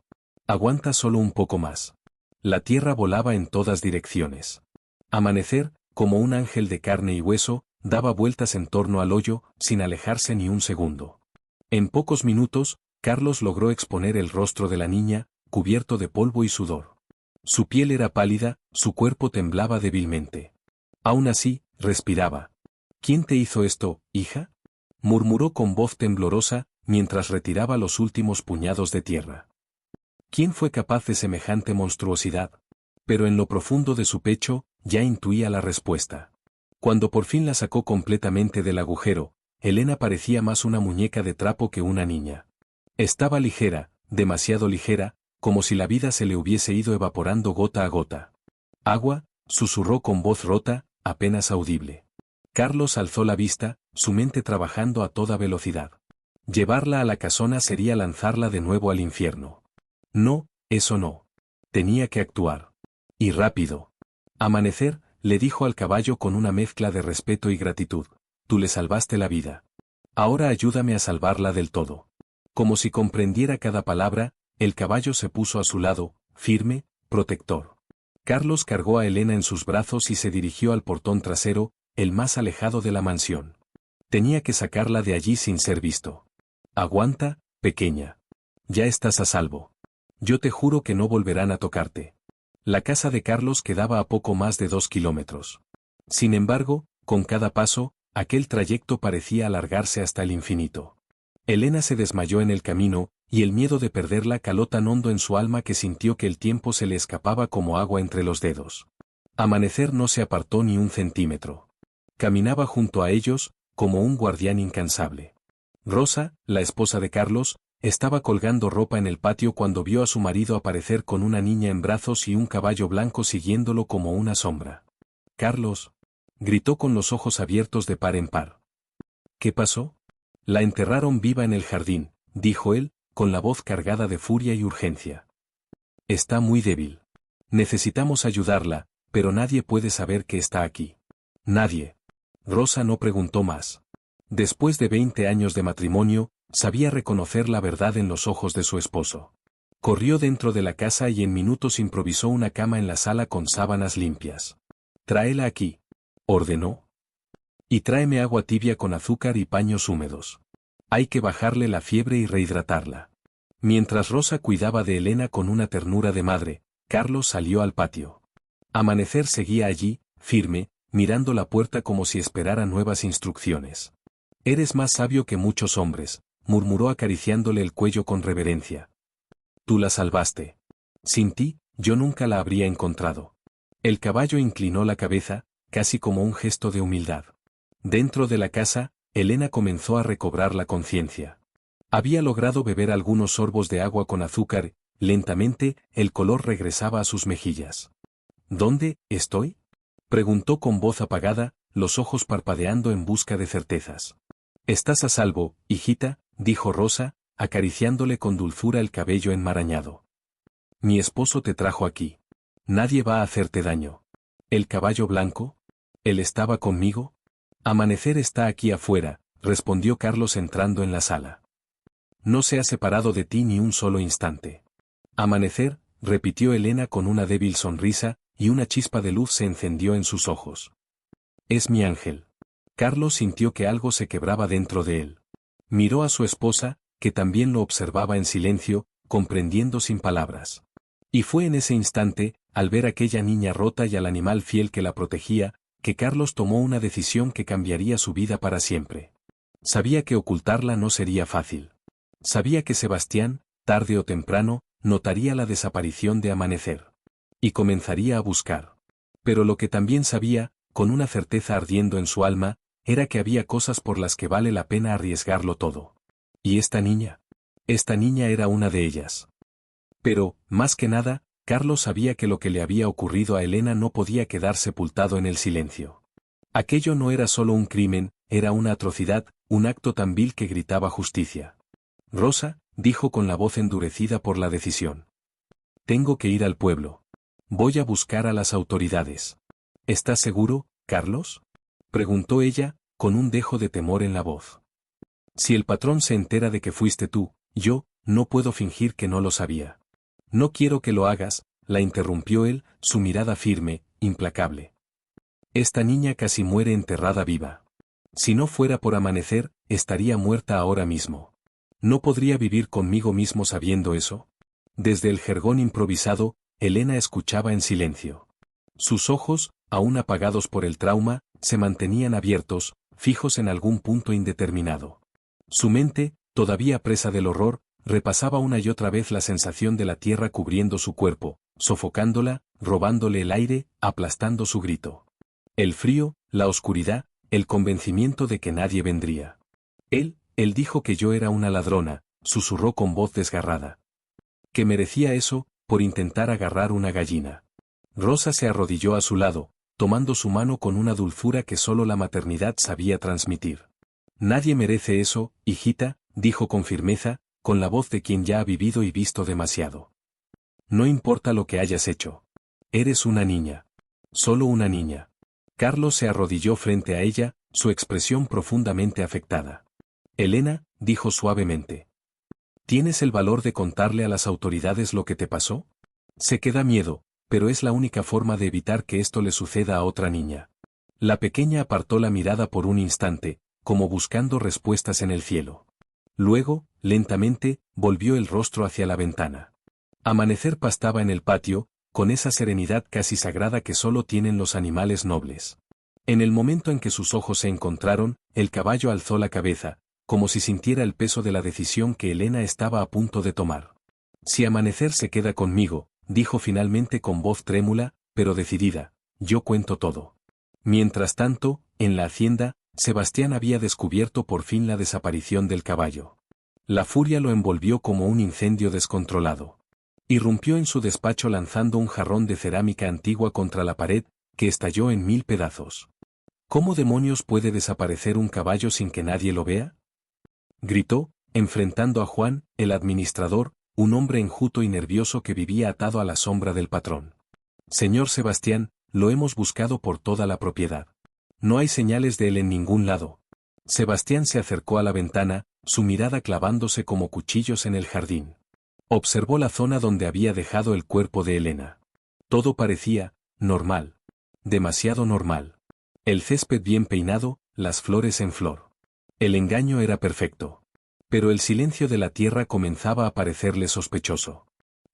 Aguanta solo un poco más». La tierra volaba en todas direcciones. Amanecer, como un ángel de carne y hueso, daba vueltas en torno al hoyo, sin alejarse ni un segundo. En pocos minutos, Carlos logró exponer el rostro de la niña, cubierto de polvo y sudor. Su piel era pálida, su cuerpo temblaba débilmente. Aún así, respiraba. «¿Quién te hizo esto, hija?», murmuró con voz temblorosa, mientras retiraba los últimos puñados de tierra. ¿Quién fue capaz de semejante monstruosidad? Pero en lo profundo de su pecho, ya intuía la respuesta. Cuando por fin la sacó completamente del agujero, Elena parecía más una muñeca de trapo que una niña. Estaba ligera, demasiado ligera, como si la vida se le hubiese ido evaporando gota a gota. «Agua», susurró con voz rota, apenas audible. Carlos alzó la vista, su mente trabajando a toda velocidad. Llevarla a la casona sería lanzarla de nuevo al infierno. No, eso no. Tenía que actuar. Y rápido. «Amanecer», le dijo al caballo con una mezcla de respeto y gratitud. «Tú le salvaste la vida. Ahora ayúdame a salvarla del todo». Como si comprendiera cada palabra, el caballo se puso a su lado, firme, protector. Carlos cargó a Elena en sus brazos y se dirigió al portón trasero, el más alejado de la mansión. Tenía que sacarla de allí sin ser visto. «Aguanta, pequeña. Ya estás a salvo. Yo te juro que no volverán a tocarte». La casa de Carlos quedaba a poco más de 2 kilómetros. Sin embargo, con cada paso, aquel trayecto parecía alargarse hasta el infinito. Elena se desmayó en el camino, y el miedo de perderla caló tan hondo en su alma que sintió que el tiempo se le escapaba como agua entre los dedos. Amanecer no se apartó ni un centímetro. Caminaba junto a ellos, como un guardián incansable. Rosa, la esposa de Carlos, estaba colgando ropa en el patio cuando vio a su marido aparecer con una niña en brazos y un caballo blanco siguiéndolo como una sombra. «Carlos», gritó con los ojos abiertos de par en par. «¿Qué pasó?». «La enterraron viva en el jardín», dijo él, con la voz cargada de furia y urgencia. «Está muy débil. Necesitamos ayudarla, pero nadie puede saber que está aquí». «Nadie». Rosa no preguntó más. Después de 20 años de matrimonio, sabía reconocer la verdad en los ojos de su esposo. Corrió dentro de la casa y en minutos improvisó una cama en la sala con sábanas limpias. «Tráela aquí», ordenó. «Y tráeme agua tibia con azúcar y paños húmedos. Hay que bajarle la fiebre y rehidratarla». Mientras Rosa cuidaba de Elena con una ternura de madre, Carlos salió al patio. Amanecer seguía allí, firme, mirando la puerta como si esperara nuevas instrucciones. Eres más sabio que muchos hombres, murmuró acariciándole el cuello con reverencia. Tú la salvaste. Sin ti, yo nunca la habría encontrado. El caballo inclinó la cabeza, casi como un gesto de humildad. Dentro de la casa, Elena comenzó a recobrar la conciencia. Había logrado beber algunos sorbos de agua con azúcar, lentamente, el color regresaba a sus mejillas. ¿Dónde estoy? Preguntó con voz apagada, los ojos parpadeando en busca de certezas. Estás a salvo, hijita, dijo Rosa, acariciándole con dulzura el cabello enmarañado. Mi esposo te trajo aquí. Nadie va a hacerte daño. ¿El caballo blanco? ¿Él estaba conmigo? Amanecer está aquí afuera, respondió Carlos entrando en la sala. No se ha separado de ti ni un solo instante. Amanecer, repitió Elena con una débil sonrisa, y una chispa de luz se encendió en sus ojos. Es mi ángel. Carlos sintió que algo se quebraba dentro de él. Miró a su esposa, que también lo observaba en silencio, comprendiendo sin palabras. Y fue en ese instante, al ver a aquella niña rota y al animal fiel que la protegía, que Carlos tomó una decisión que cambiaría su vida para siempre. Sabía que ocultarla no sería fácil. Sabía que Sebastián, tarde o temprano, notaría la desaparición de Amanecer. Y comenzaría a buscar. Pero lo que también sabía, con una certeza ardiendo en su alma, era que había cosas por las que vale la pena arriesgarlo todo. ¿Y esta niña? Esta niña era una de ellas. Pero, más que nada, Carlos sabía que lo que le había ocurrido a Elena no podía quedar sepultado en el silencio. Aquello no era solo un crimen, era una atrocidad, un acto tan vil que gritaba justicia. Rosa, dijo con la voz endurecida por la decisión. Tengo que ir al pueblo. Voy a buscar a las autoridades. ¿Estás seguro, Carlos? Preguntó ella, con un dejo de temor en la voz. Si el patrón se entera de que fuiste tú, yo, no puedo fingir que no lo sabía. No quiero que lo hagas, la interrumpió él, su mirada firme, implacable. Esta niña casi muere enterrada viva. Si no fuera por Amanecer, estaría muerta ahora mismo. ¿No podría vivir conmigo mismo sabiendo eso? Desde el jergón improvisado, Elena escuchaba en silencio. Sus ojos, aún apagados por el trauma, se mantenían abiertos, fijos en algún punto indeterminado. Su mente, todavía presa del horror, repasaba una y otra vez la sensación de la tierra cubriendo su cuerpo, sofocándola, robándole el aire, aplastando su grito. El frío, la oscuridad, el convencimiento de que nadie vendría. Él dijo que yo era una ladrona, susurró con voz desgarrada. Que merecía eso, por intentar agarrar una gallina. Rosa se arrodilló a su lado, tomando su mano con una dulzura que solo la maternidad sabía transmitir. Nadie merece eso, hijita, dijo con firmeza, con la voz de quien ya ha vivido y visto demasiado. No importa lo que hayas hecho. Eres una niña. Solo una niña. Carlos se arrodilló frente a ella, su expresión profundamente afectada. Elena, dijo suavemente. ¿Tienes el valor de contarle a las autoridades lo que te pasó? Sé que da miedo, pero es la única forma de evitar que esto le suceda a otra niña. La pequeña apartó la mirada por un instante, como buscando respuestas en el cielo. Luego, lentamente, volvió el rostro hacia la ventana. Amanecer pastaba en el patio, con esa serenidad casi sagrada que solo tienen los animales nobles. En el momento en que sus ojos se encontraron, el caballo alzó la cabeza, como si sintiera el peso de la decisión que Elena estaba a punto de tomar. Si Amanecer se queda conmigo, dijo finalmente con voz trémula, pero decidida, yo cuento todo. Mientras tanto, en la hacienda, Sebastián había descubierto por fin la desaparición del caballo. La furia lo envolvió como un incendio descontrolado. Irrumpió en su despacho lanzando un jarrón de cerámica antigua contra la pared, que estalló en 1000 pedazos. ¿Cómo demonios puede desaparecer un caballo sin que nadie lo vea? Gritó, enfrentando a Juan, el administrador, un hombre enjuto y nervioso que vivía atado a la sombra del patrón. Señor Sebastián, lo hemos buscado por toda la propiedad. No hay señales de él en ningún lado. Sebastián se acercó a la ventana, su mirada clavándose como cuchillos en el jardín. Observó la zona donde había dejado el cuerpo de Elena. Todo parecía normal. Demasiado normal. El césped bien peinado, las flores en flor. El engaño era perfecto. Pero el silencio de la tierra comenzaba a parecerle sospechoso.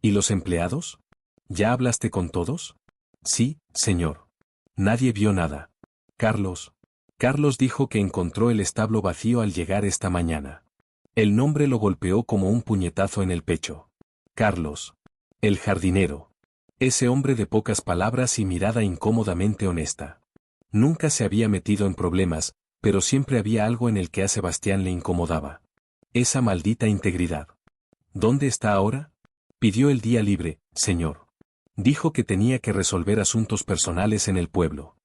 ¿Y los empleados? ¿Ya hablaste con todos? Sí, señor. Nadie vio nada. Carlos. Carlos dijo que encontró el establo vacío al llegar esta mañana. El nombre lo golpeó como un puñetazo en el pecho. Carlos. El jardinero. Ese hombre de pocas palabras y mirada incómodamente honesta. Nunca se había metido en problemas, pero siempre había algo en el que a Sebastián le incomodaba. Esa maldita integridad. ¿Dónde está ahora? Pidió el día libre, señor. Dijo que tenía que resolver asuntos personales en el pueblo.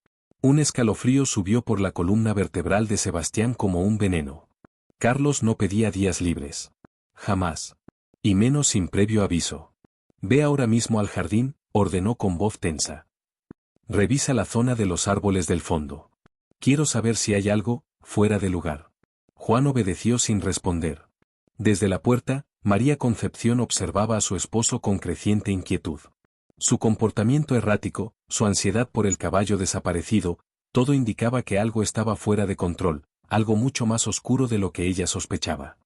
Un escalofrío subió por la columna vertebral de Sebastián como un veneno. Carlos no pedía días libres. Jamás. Y menos sin previo aviso. Ve ahora mismo al jardín, ordenó con voz tensa. Revisa la zona de los árboles del fondo. Quiero saber si hay algo fuera de lugar. Juan obedeció sin responder. Desde la puerta, María Concepción observaba a su esposo con creciente inquietud. Su comportamiento errático, su ansiedad por el caballo desaparecido, todo indicaba que algo estaba fuera de control, algo mucho más oscuro de lo que ella sospechaba.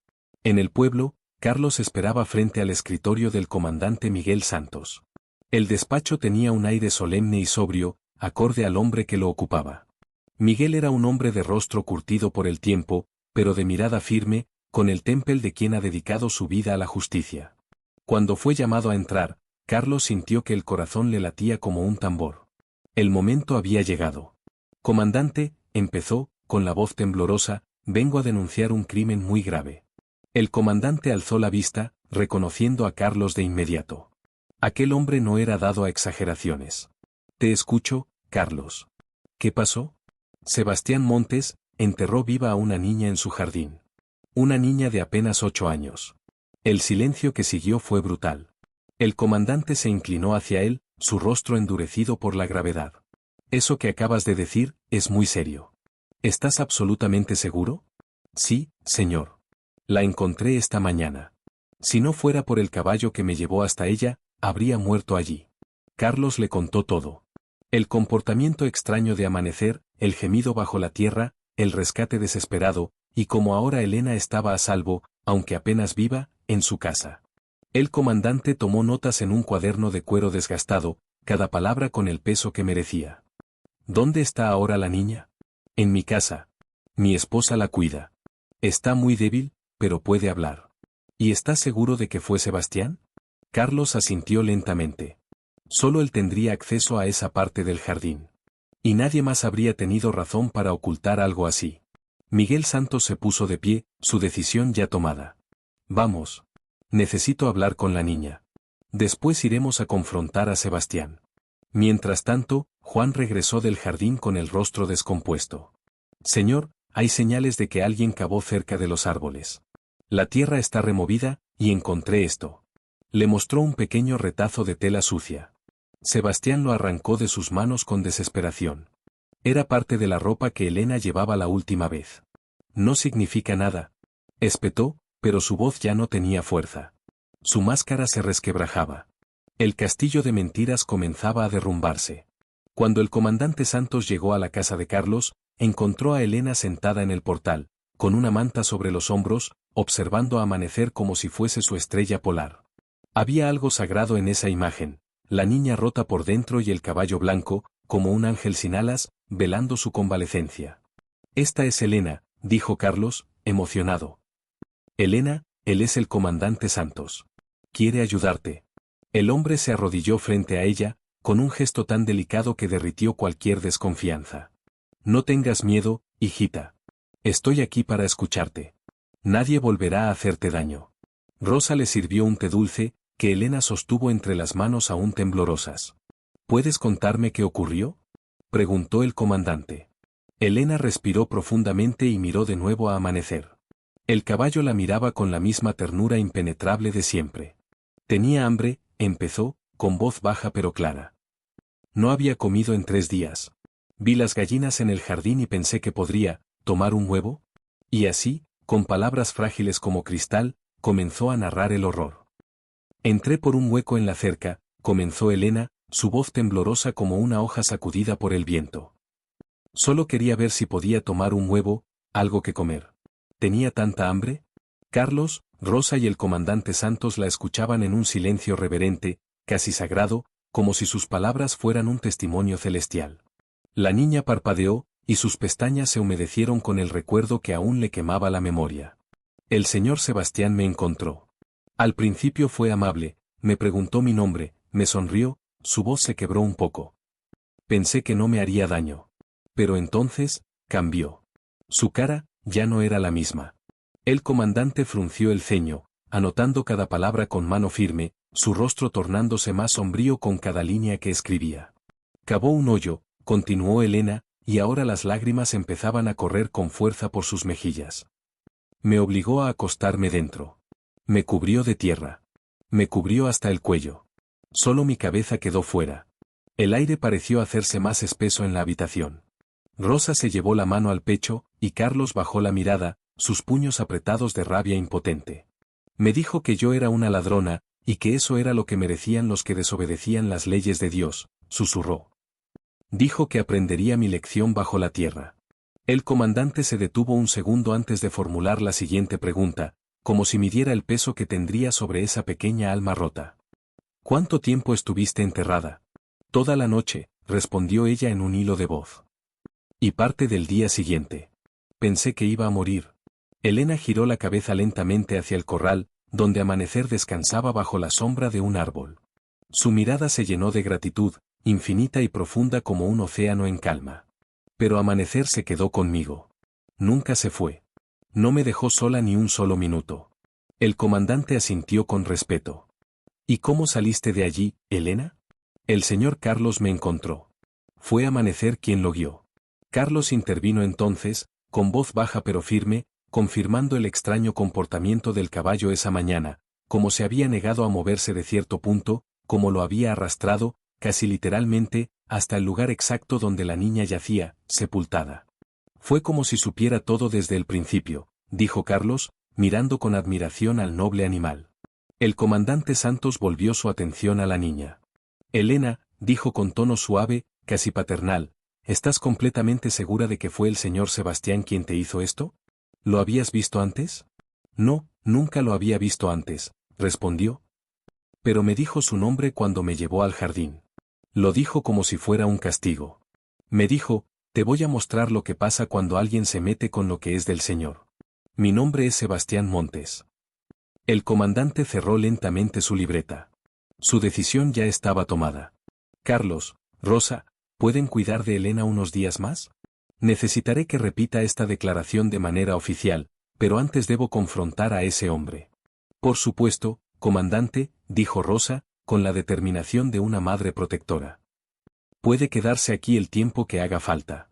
En el pueblo, Carlos esperaba frente al escritorio del comandante Miguel Santos. El despacho tenía un aire solemne y sobrio, acorde al hombre que lo ocupaba. Miguel era un hombre de rostro curtido por el tiempo, pero de mirada firme, con el temple de quien ha dedicado su vida a la justicia. Cuando fue llamado a entrar, Carlos sintió que el corazón le latía como un tambor. El momento había llegado. Comandante, empezó, con la voz temblorosa, vengo a denunciar un crimen muy grave. El comandante alzó la vista, reconociendo a Carlos de inmediato. Aquel hombre no era dado a exageraciones. Te escucho, Carlos. ¿Qué pasó? Sebastián Montes enterró viva a una niña en su jardín. Una niña de apenas 8 años. El silencio que siguió fue brutal. El comandante se inclinó hacia él, su rostro endurecido por la gravedad. Eso que acabas de decir es muy serio. ¿Estás absolutamente seguro? Sí, señor. La encontré esta mañana. Si no fuera por el caballo que me llevó hasta ella, habría muerto allí. Carlos le contó todo. El comportamiento extraño de Amanecer, el gemido bajo la tierra, el rescate desesperado, y como ahora Elena estaba a salvo, aunque apenas viva, en su casa. El comandante tomó notas en un cuaderno de cuero desgastado, cada palabra con el peso que merecía. ¿Dónde está ahora la niña? En mi casa. Mi esposa la cuida. Está muy débil, pero puede hablar. ¿Y estás seguro de que fue Sebastián? Carlos asintió lentamente. Solo él tendría acceso a esa parte del jardín. Y nadie más habría tenido razón para ocultar algo así. Miguel Santos se puso de pie, su decisión ya tomada. Vamos. Necesito hablar con la niña. Después iremos a confrontar a Sebastián. Mientras tanto, Juan regresó del jardín con el rostro descompuesto. Señor, hay señales de que alguien cavó cerca de los árboles. La tierra está removida, y encontré esto. Le mostró un pequeño retazo de tela sucia. Sebastián lo arrancó de sus manos con desesperación. Era parte de la ropa que Elena llevaba la última vez. No significa nada. Espetó, pero su voz ya no tenía fuerza. Su máscara se resquebrajaba. El castillo de mentiras comenzaba a derrumbarse. Cuando el comandante Santos llegó a la casa de Carlos, encontró a Elena sentada en el portal, con una manta sobre los hombros, observando Amanecer como si fuese su estrella polar. Había algo sagrado en esa imagen, la niña rota por dentro y el caballo blanco, como un ángel sin alas, velando su convalecencia. Esta es Elena, dijo Carlos, emocionado. Elena, él es el comandante Santos. Quiere ayudarte. El hombre se arrodilló frente a ella, con un gesto tan delicado que derritió cualquier desconfianza. No tengas miedo, hijita. Estoy aquí para escucharte. Nadie volverá a hacerte daño. Rosa le sirvió un té dulce, que Elena sostuvo entre las manos aún temblorosas. ¿Puedes contarme qué ocurrió? Preguntó el comandante. Elena respiró profundamente y miró de nuevo a Amanecer. El caballo la miraba con la misma ternura impenetrable de siempre. Tenía hambre, empezó, con voz baja pero clara. No había comido en 3 días. Vi las gallinas en el jardín y pensé que podría tomar un huevo. Y así, con palabras frágiles como cristal, comenzó a narrar el horror. Entré por un hueco en la cerca, comenzó Elena, su voz temblorosa como una hoja sacudida por el viento. Solo quería ver si podía tomar un huevo, algo que comer. ¿Tenía tanta hambre? Carlos, Rosa y el comandante Santos la escuchaban en un silencio reverente, casi sagrado, como si sus palabras fueran un testimonio celestial. La niña parpadeó, y sus pestañas se humedecieron con el recuerdo que aún le quemaba la memoria. El señor Sebastián me encontró. Al principio fue amable, me preguntó mi nombre, me sonrió, su voz se quebró un poco. Pensé que no me haría daño. Pero entonces, cambió. Su cara, ya no era la misma. El comandante frunció el ceño, anotando cada palabra con mano firme, su rostro tornándose más sombrío con cada línea que escribía. Cavó un hoyo, continuó Elena, y ahora las lágrimas empezaban a correr con fuerza por sus mejillas. Me obligó a acostarme dentro. Me cubrió de tierra. Me cubrió hasta el cuello. Solo mi cabeza quedó fuera. El aire pareció hacerse más espeso en la habitación. Rosa se llevó la mano al pecho, y Carlos bajó la mirada, sus puños apretados de rabia impotente. Me dijo que yo era una ladrona, y que eso era lo que merecían los que desobedecían las leyes de Dios, susurró. Dijo que aprendería mi lección bajo la tierra. El comandante se detuvo un segundo antes de formular la siguiente pregunta, como si midiera el peso que tendría sobre esa pequeña alma rota. ¿Cuánto tiempo estuviste enterrada? Toda la noche, respondió ella en un hilo de voz. Y parte del día siguiente. Pensé que iba a morir. Elena giró la cabeza lentamente hacia el corral, donde Amanecer descansaba bajo la sombra de un árbol. Su mirada se llenó de gratitud, infinita y profunda como un océano en calma. Pero Amanecer se quedó conmigo. Nunca se fue. No me dejó sola ni un solo minuto. El comandante asintió con respeto. ¿Y cómo saliste de allí, Elena? El señor Carlos me encontró. Fue Amanecer quien lo guió. Carlos intervino entonces, con voz baja pero firme, confirmando el extraño comportamiento del caballo esa mañana, como se había negado a moverse de cierto punto, como lo había arrastrado, casi literalmente, hasta el lugar exacto donde la niña yacía, sepultada. Fue como si supiera todo desde el principio, dijo Carlos, mirando con admiración al noble animal. El comandante Santos volvió su atención a la niña. Elena, dijo con tono suave, casi paternal, ¿estás completamente segura de que fue el señor Sebastián quien te hizo esto? ¿Lo habías visto antes? No, nunca lo había visto antes, respondió. Pero me dijo su nombre cuando me llevó al jardín. Lo dijo como si fuera un castigo. Me dijo, te voy a mostrar lo que pasa cuando alguien se mete con lo que es del Señor. Mi nombre es Sebastián Montes. El comandante cerró lentamente su libreta. Su decisión ya estaba tomada. Carlos, Rosa, ¿pueden cuidar de Elena unos días más? Necesitaré que repita esta declaración de manera oficial, pero antes debo confrontar a ese hombre. Por supuesto, comandante, dijo Rosa, con la determinación de una madre protectora. Puede quedarse aquí el tiempo que haga falta.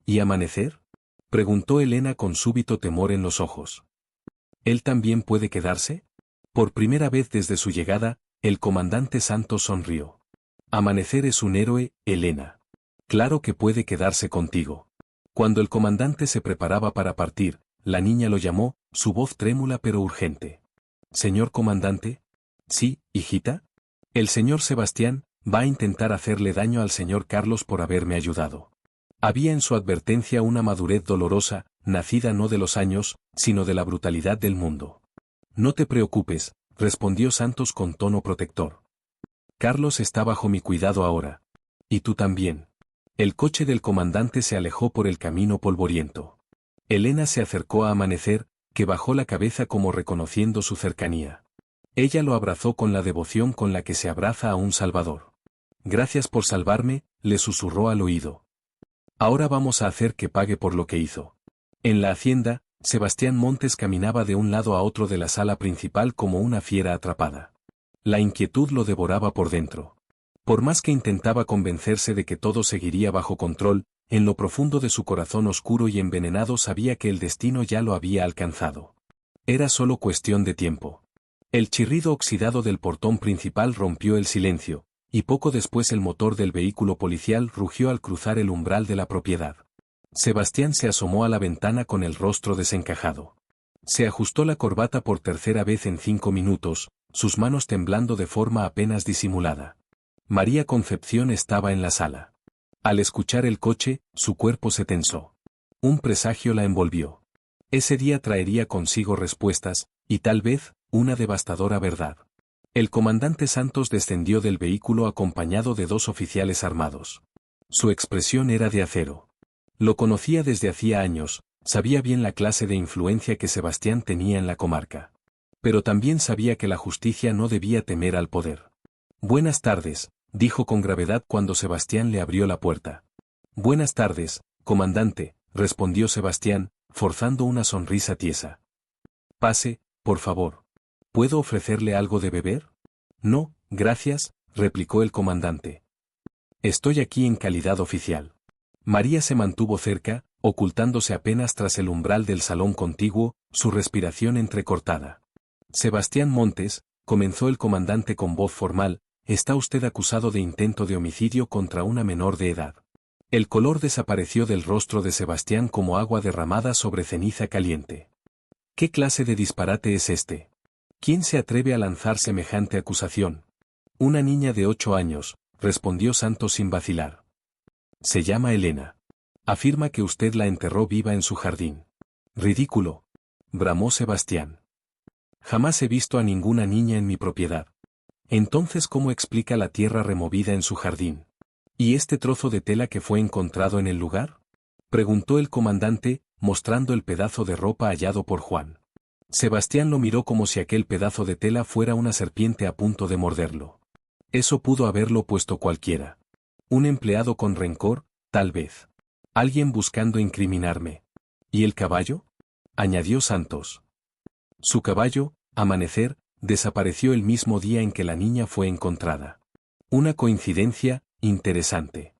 ¿Y Amanecer? Preguntó Elena con súbito temor en los ojos. ¿Él también puede quedarse? Por primera vez desde su llegada, el comandante Santos sonrió. Amanecer es un héroe, Elena. Claro que puede quedarse contigo. Cuando el comandante se preparaba para partir, la niña lo llamó, su voz trémula pero urgente. ¿Señor comandante? Sí, hijita. El señor Sebastián va a intentar hacerle daño al señor Carlos por haberme ayudado. Había en su advertencia una madurez dolorosa, nacida no de los años, sino de la brutalidad del mundo. No te preocupes, respondió Santos con tono protector. Carlos está bajo mi cuidado ahora. Y tú también. El coche del comandante se alejó por el camino polvoriento. Elena se acercó a Amanecer, que bajó la cabeza como reconociendo su cercanía. Ella lo abrazó con la devoción con la que se abraza a un salvador. Gracias por salvarme, le susurró al oído. Ahora vamos a hacer que pague por lo que hizo. En la hacienda, Sebastián Montes caminaba de un lado a otro de la sala principal como una fiera atrapada. La inquietud lo devoraba por dentro. Por más que intentaba convencerse de que todo seguiría bajo control, en lo profundo de su corazón oscuro y envenenado sabía que el destino ya lo había alcanzado. Era solo cuestión de tiempo. El chirrido oxidado del portón principal rompió el silencio, y poco después el motor del vehículo policial rugió al cruzar el umbral de la propiedad. Sebastián se asomó a la ventana con el rostro desencajado. Se ajustó la corbata por tercera vez en 5 minutos, sus manos temblando de forma apenas disimulada. María Concepción estaba en la sala. Al escuchar el coche, su cuerpo se tensó. Un presagio la envolvió. Ese día traería consigo respuestas, y tal vez, una devastadora verdad. El comandante Santos descendió del vehículo acompañado de 2 oficiales armados. Su expresión era de acero. Lo conocía desde hacía años, sabía bien la clase de influencia que Sebastián tenía en la comarca. Pero también sabía que la justicia no debía temer al poder. Buenas tardes, dijo con gravedad cuando Sebastián le abrió la puerta. Buenas tardes, comandante, respondió Sebastián, forzando una sonrisa tiesa. Pase, por favor. ¿Puedo ofrecerle algo de beber? No, gracias, replicó el comandante. Estoy aquí en calidad oficial. María se mantuvo cerca, ocultándose apenas tras el umbral del salón contiguo, su respiración entrecortada. Sebastián Montes, comenzó el comandante con voz formal, está usted acusado de intento de homicidio contra una menor de edad. El color desapareció del rostro de Sebastián como agua derramada sobre ceniza caliente. ¿Qué clase de disparate es este? ¿Quién se atreve a lanzar semejante acusación? Una niña de 8 años, respondió Santos sin vacilar. Se llama Elena. Afirma que usted la enterró viva en su jardín. Ridículo, bramó Sebastián. Jamás he visto a ninguna niña en mi propiedad. Entonces, ¿cómo explica la tierra removida en su jardín? ¿Y este trozo de tela que fue encontrado en el lugar? Preguntó el comandante, mostrando el pedazo de ropa hallado por Juan. Sebastián lo miró como si aquel pedazo de tela fuera una serpiente a punto de morderlo. Eso pudo haberlo puesto cualquiera. Un empleado con rencor, tal vez. Alguien buscando incriminarme. ¿Y el caballo? Añadió Santos. Su caballo, Amanecer, desapareció el mismo día en que la niña fue encontrada. Una coincidencia, interesante.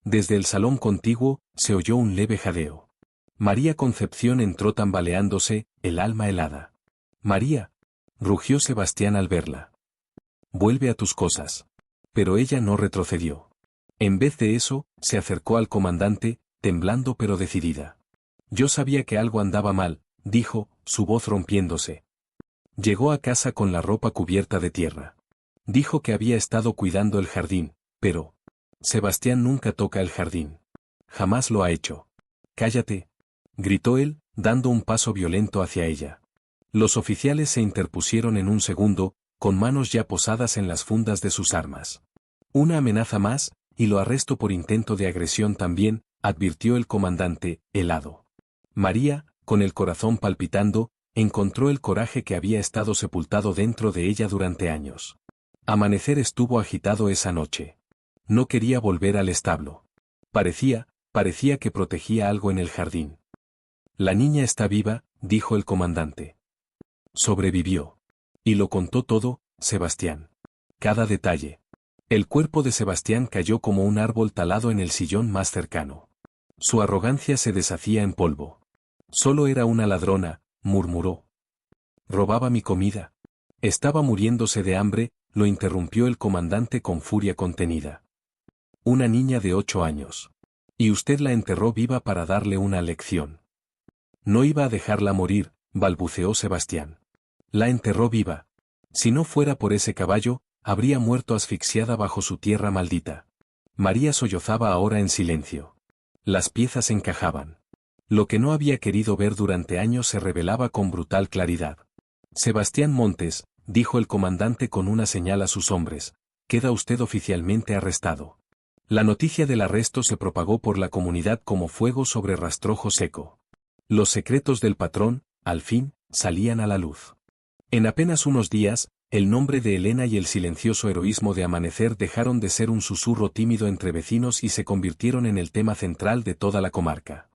Desde el salón contiguo, se oyó un leve jadeo. María Concepción entró tambaleándose, el alma helada. María, rugió Sebastián al verla. Vuelve a tus cosas. Pero ella no retrocedió. En vez de eso, se acercó al comandante, temblando pero decidida. Yo sabía que algo andaba mal, dijo, su voz rompiéndose. Llegó a casa con la ropa cubierta de tierra. Dijo que había estado cuidando el jardín, pero... Sebastián nunca toca el jardín. Jamás lo ha hecho. Cállate, gritó él, dando un paso violento hacia ella. Los oficiales se interpusieron en un segundo, con manos ya posadas en las fundas de sus armas. Una amenaza más, y lo arresto por intento de agresión también, advirtió el comandante, helado. María, con el corazón palpitando, encontró el coraje que había estado sepultado dentro de ella durante años. Amanecer estuvo agitado esa noche. No quería volver al establo. Parecía que protegía algo en el jardín. La niña está viva, dijo el comandante. Sobrevivió. Y lo contó todo, Sebastián. Cada detalle. El cuerpo de Sebastián cayó como un árbol talado en el sillón más cercano. Su arrogancia se deshacía en polvo. Solo era una ladrona, murmuró. Robaba mi comida. Estaba muriéndose de hambre, lo interrumpió el comandante con furia contenida. Una niña de 8 años. Y usted la enterró viva para darle una lección. No iba a dejarla morir, balbuceó Sebastián. La enterró viva. Si no fuera por ese caballo, habría muerto asfixiada bajo su tierra maldita. María sollozaba ahora en silencio. Las piezas encajaban. Lo que no había querido ver durante años se revelaba con brutal claridad. Sebastián Montes, dijo el comandante con una señal a sus hombres, queda usted oficialmente arrestado. La noticia del arresto se propagó por la comunidad como fuego sobre rastrojo seco. Los secretos del patrón, al fin, salían a la luz. En apenas unos días, el nombre de Elena y el silencioso heroísmo de Amanecer dejaron de ser un susurro tímido entre vecinos y se convirtieron en el tema central de toda la comarca.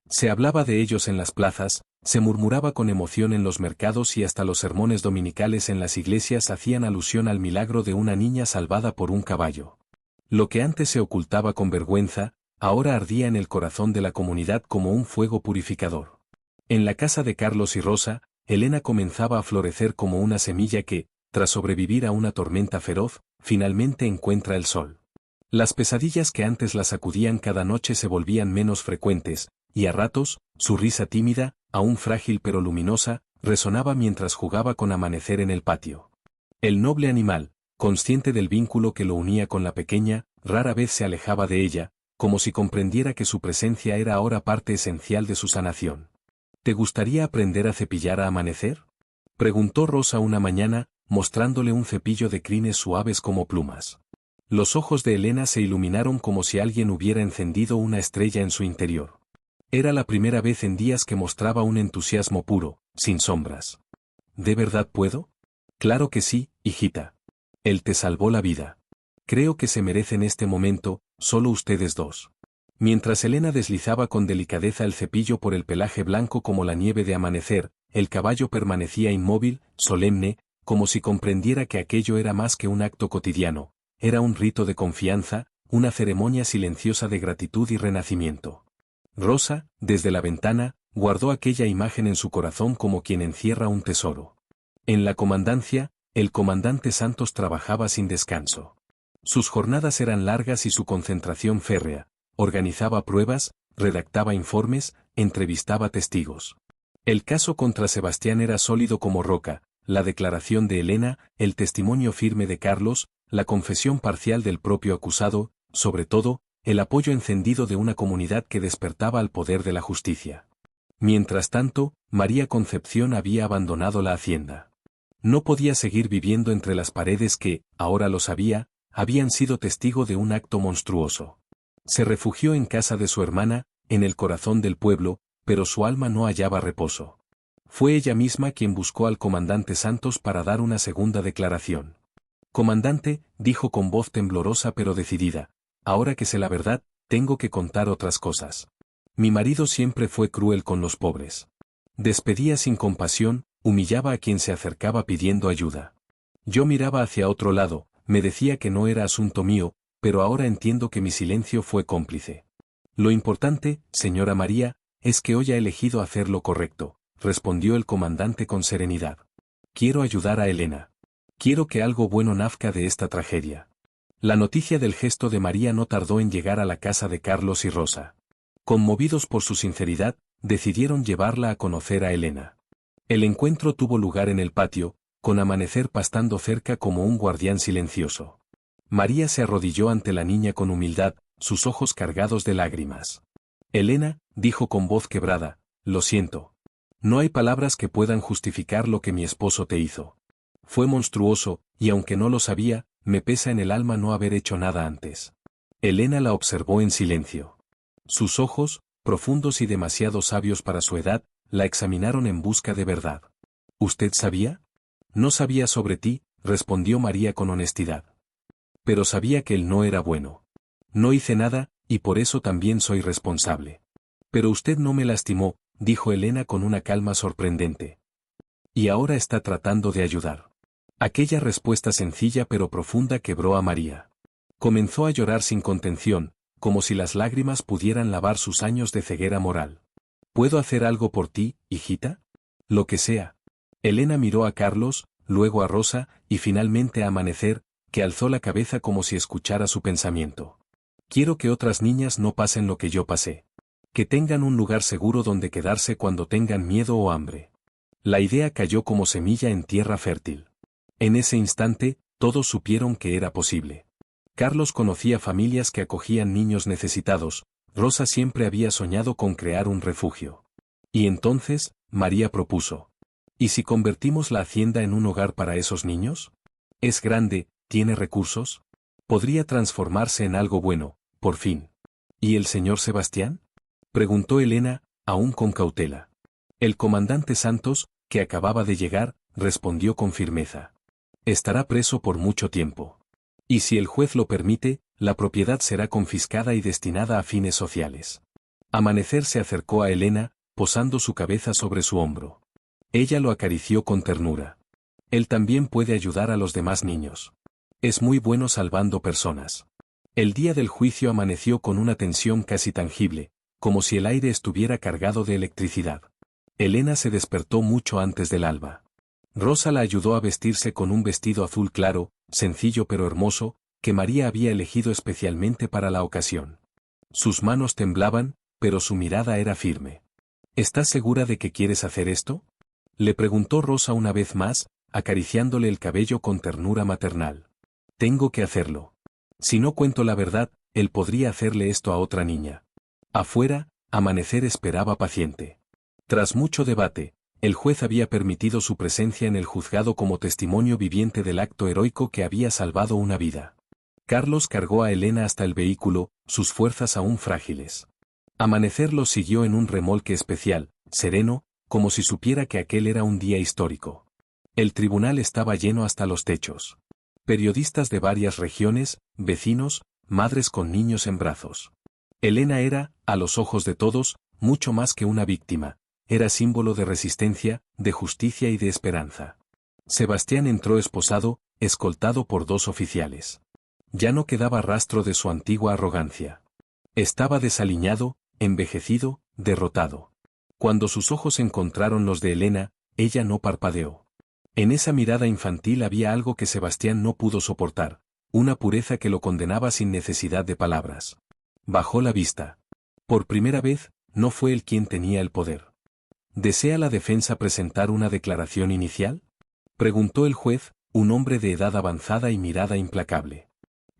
Se hablaba de ellos en las plazas, se murmuraba con emoción en los mercados y hasta los sermones dominicales en las iglesias hacían alusión al milagro de una niña salvada por un caballo. Lo que antes se ocultaba con vergüenza, ahora ardía en el corazón de la comunidad como un fuego purificador. En la casa de Carlos y Rosa, Elena comenzaba a florecer como una semilla que, tras sobrevivir a una tormenta feroz, finalmente encuentra el sol. Las pesadillas que antes la sacudían cada noche se volvían menos frecuentes, y a ratos, su risa tímida, aún frágil pero luminosa, resonaba mientras jugaba con Amanecer en el patio. El noble animal, consciente del vínculo que lo unía con la pequeña, rara vez se alejaba de ella, como si comprendiera que su presencia era ahora parte esencial de su sanación. ¿Te gustaría aprender a cepillar a Amanecer? Preguntó Rosa una mañana, mostrándole un cepillo de crines suaves como plumas. Los ojos de Elena se iluminaron como si alguien hubiera encendido una estrella en su interior. Era la primera vez en días que mostraba un entusiasmo puro, sin sombras. ¿De verdad puedo? Claro que sí, hijita. Él te salvó la vida. Creo que se merecen este momento, solo ustedes dos. Mientras Elena deslizaba con delicadeza el cepillo por el pelaje blanco como la nieve de amanecer, el caballo permanecía inmóvil, solemne, como si comprendiera que aquello era más que un acto cotidiano, era un rito de confianza, una ceremonia silenciosa de gratitud y renacimiento. Rosa, desde la ventana, guardó aquella imagen en su corazón como quien encierra un tesoro. En la comandancia, el comandante Santos trabajaba sin descanso. Sus jornadas eran largas y su concentración férrea. Organizaba pruebas, redactaba informes, entrevistaba testigos. El caso contra Sebastián era sólido como roca, la declaración de Elena, el testimonio firme de Carlos, la confesión parcial del propio acusado, sobre todo, el apoyo encendido de una comunidad que despertaba al poder de la justicia. Mientras tanto, María Concepción había abandonado la hacienda. No podía seguir viviendo entre las paredes que, ahora lo sabía, habían sido testigo de un acto monstruoso. Se refugió en casa de su hermana, en el corazón del pueblo, pero su alma no hallaba reposo. Fue ella misma quien buscó al comandante Santos para dar una segunda declaración. «Comandante», dijo con voz temblorosa pero decidida, «ahora que sé la verdad, tengo que contar otras cosas. Mi marido siempre fue cruel con los pobres. Despedía sin compasión, humillaba a quien se acercaba pidiendo ayuda. Yo miraba hacia otro lado, me decía que no era asunto mío, pero ahora entiendo que mi silencio fue cómplice. Lo importante, señora María, es que hoy ha elegido hacer lo correcto», respondió el comandante con serenidad. «Quiero ayudar a Elena. Quiero que algo bueno nazca de esta tragedia». La noticia del gesto de María no tardó en llegar a la casa de Carlos y Rosa. Conmovidos por su sinceridad, decidieron llevarla a conocer a Elena. El encuentro tuvo lugar en el patio, con Amanecer pastando cerca como un guardián silencioso. María se arrodilló ante la niña con humildad, sus ojos cargados de lágrimas. «Elena», dijo con voz quebrada, «lo siento. No hay palabras que puedan justificar lo que mi esposo te hizo. Fue monstruoso, y aunque no lo sabía, me pesa en el alma no haber hecho nada antes». Elena la observó en silencio. Sus ojos, profundos y demasiado sabios para su edad, la examinaron en busca de verdad. «¿Usted sabía?» «No sabía sobre ti», respondió María con honestidad. «Pero sabía que él no era bueno. No hice nada, y por eso también soy responsable». «Pero usted no me lastimó», dijo Elena con una calma sorprendente. «Y ahora está tratando de ayudar». Aquella respuesta sencilla pero profunda quebró a María. Comenzó a llorar sin contención, como si las lágrimas pudieran lavar sus años de ceguera moral. «¿Puedo hacer algo por ti, hijita?» «Lo que sea». Elena miró a Carlos, luego a Rosa, y finalmente a Amanecer, que alzó la cabeza como si escuchara su pensamiento. «Quiero que otras niñas no pasen lo que yo pasé. Que tengan un lugar seguro donde quedarse cuando tengan miedo o hambre». La idea cayó como semilla en tierra fértil. En ese instante, todos supieron que era posible. Carlos conocía familias que acogían niños necesitados, Rosa siempre había soñado con crear un refugio. Y entonces, María propuso: ¿y si convertimos la hacienda en un hogar para esos niños? Es grande, tiene recursos. Podría transformarse en algo bueno, por fin. ¿Y el señor Sebastián?, preguntó Elena, aún con cautela. El comandante Santos, que acababa de llegar, respondió con firmeza: estará preso por mucho tiempo. Y si el juez lo permite, la propiedad será confiscada y destinada a fines sociales. Amanecer se acercó a Elena, posando su cabeza sobre su hombro. Ella lo acarició con ternura. Él también puede ayudar a los demás niños. Es muy bueno salvando personas. El día del juicio amaneció con una tensión casi tangible, como si el aire estuviera cargado de electricidad. Elena se despertó mucho antes del alba. Rosa la ayudó a vestirse con un vestido azul claro, sencillo pero hermoso, que María había elegido especialmente para la ocasión. Sus manos temblaban, pero su mirada era firme. ¿Estás segura de que quieres hacer esto?, le preguntó Rosa una vez más, acariciándole el cabello con ternura maternal. Tengo que hacerlo. Si no cuento la verdad, él podría hacerle esto a otra niña. Afuera, Amanecer esperaba paciente. Tras mucho debate, el juez había permitido su presencia en el juzgado como testimonio viviente del acto heroico que había salvado una vida. Carlos cargó a Elena hasta el vehículo, sus fuerzas aún frágiles. Amanecer los siguió en un remolque especial, sereno, como si supiera que aquel era un día histórico. El tribunal estaba lleno hasta los techos. Periodistas de varias regiones, vecinos, madres con niños en brazos. Elena era, a los ojos de todos, mucho más que una víctima, era símbolo de resistencia, de justicia y de esperanza. Sebastián entró esposado, escoltado por 2 oficiales. Ya no quedaba rastro de su antigua arrogancia. Estaba desaliñado, envejecido, derrotado. Cuando sus ojos encontraron los de Elena, ella no parpadeó. En esa mirada infantil había algo que Sebastián no pudo soportar, una pureza que lo condenaba sin necesidad de palabras. Bajó la vista. Por primera vez, no fue él quien tenía el poder. ¿Desea la defensa presentar una declaración inicial?, preguntó el juez, un hombre de edad avanzada y mirada implacable.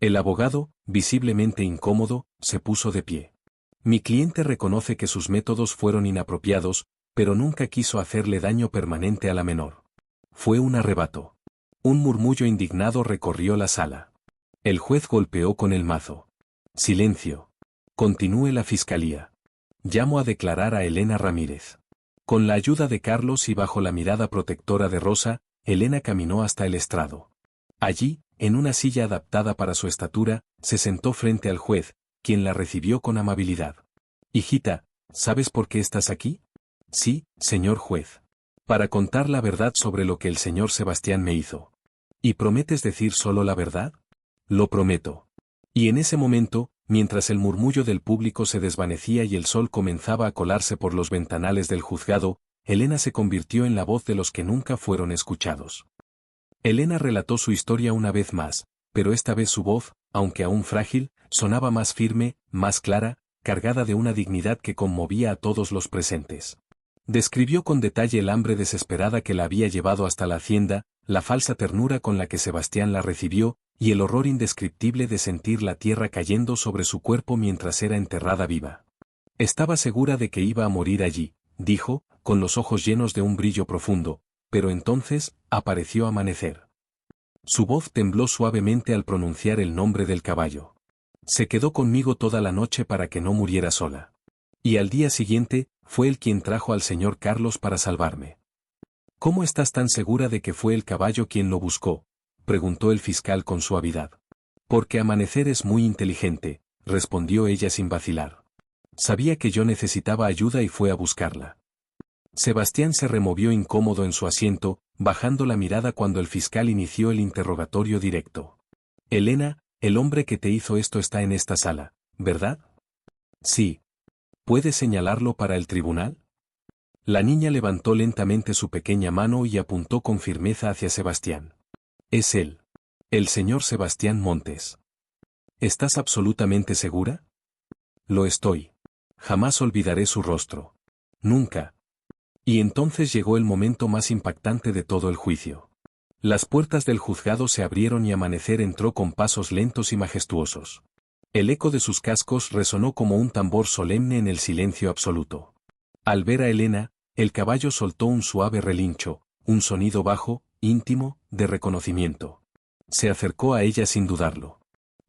El abogado, visiblemente incómodo, se puso de pie. Mi cliente reconoce que sus métodos fueron inapropiados, pero nunca quiso hacerle daño permanente a la menor. Fue un arrebato. Un murmullo indignado recorrió la sala. El juez golpeó con el mazo. Silencio. Continúe la fiscalía. Llamo a declarar a Elena Ramírez. Con la ayuda de Carlos y bajo la mirada protectora de Rosa, Elena caminó hasta el estrado. Allí, en una silla adaptada para su estatura, se sentó frente al juez, quien la recibió con amabilidad. Hijita, ¿sabes por qué estás aquí? Sí, señor juez. Para contar la verdad sobre lo que el señor Sebastián me hizo. ¿Y prometes decir solo la verdad? Lo prometo. Y en ese momento, mientras el murmullo del público se desvanecía y el sol comenzaba a colarse por los ventanales del juzgado, Elena se convirtió en la voz de los que nunca fueron escuchados. Elena relató su historia una vez más, pero esta vez su voz, aunque aún frágil, sonaba más firme, más clara, cargada de una dignidad que conmovía a todos los presentes. Describió con detalle el hambre desesperada que la había llevado hasta la hacienda, la falsa ternura con la que Sebastián la recibió, y el horror indescriptible de sentir la tierra cayendo sobre su cuerpo mientras era enterrada viva. Estaba segura de que iba a morir allí, dijo, con los ojos llenos de un brillo profundo, pero entonces, apareció Amanecer. Su voz tembló suavemente al pronunciar el nombre del caballo. Se quedó conmigo toda la noche para que no muriera sola. Y al día siguiente, fue él quien trajo al señor Carlos para salvarme. ¿Cómo estás tan segura de que fue el caballo quien lo buscó?, preguntó el fiscal con suavidad. Porque Amanecer es muy inteligente, respondió ella sin vacilar. Sabía que yo necesitaba ayuda y fue a buscarla. Sebastián se removió incómodo en su asiento, bajando la mirada cuando el fiscal inició el interrogatorio directo. Elena, el hombre que te hizo esto está en esta sala, ¿verdad? Sí. ¿Puedes señalarlo para el tribunal? La niña levantó lentamente su pequeña mano y apuntó con firmeza hacia Sebastián. Es él. El señor Sebastián Montes. ¿Estás absolutamente segura? Lo estoy. Jamás olvidaré su rostro. Nunca. Y entonces llegó el momento más impactante de todo el juicio. Las puertas del juzgado se abrieron y Amanecer entró con pasos lentos y majestuosos. El eco de sus cascos resonó como un tambor solemne en el silencio absoluto. Al ver a Elena, el caballo soltó un suave relincho, un sonido bajo, íntimo, de reconocimiento. Se acercó a ella sin dudarlo.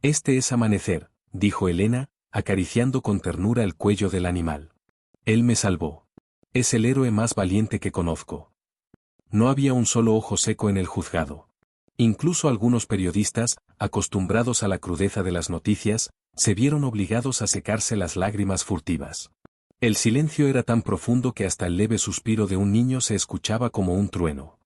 Este es Amanecer, dijo Elena, acariciando con ternura el cuello del animal. Él me salvó. Es el héroe más valiente que conozco. No había un solo ojo seco en el juzgado. Incluso algunos periodistas, acostumbrados a la crudeza de las noticias, se vieron obligados a secarse las lágrimas furtivas. El silencio era tan profundo que hasta el leve suspiro de un niño se escuchaba como un trueno.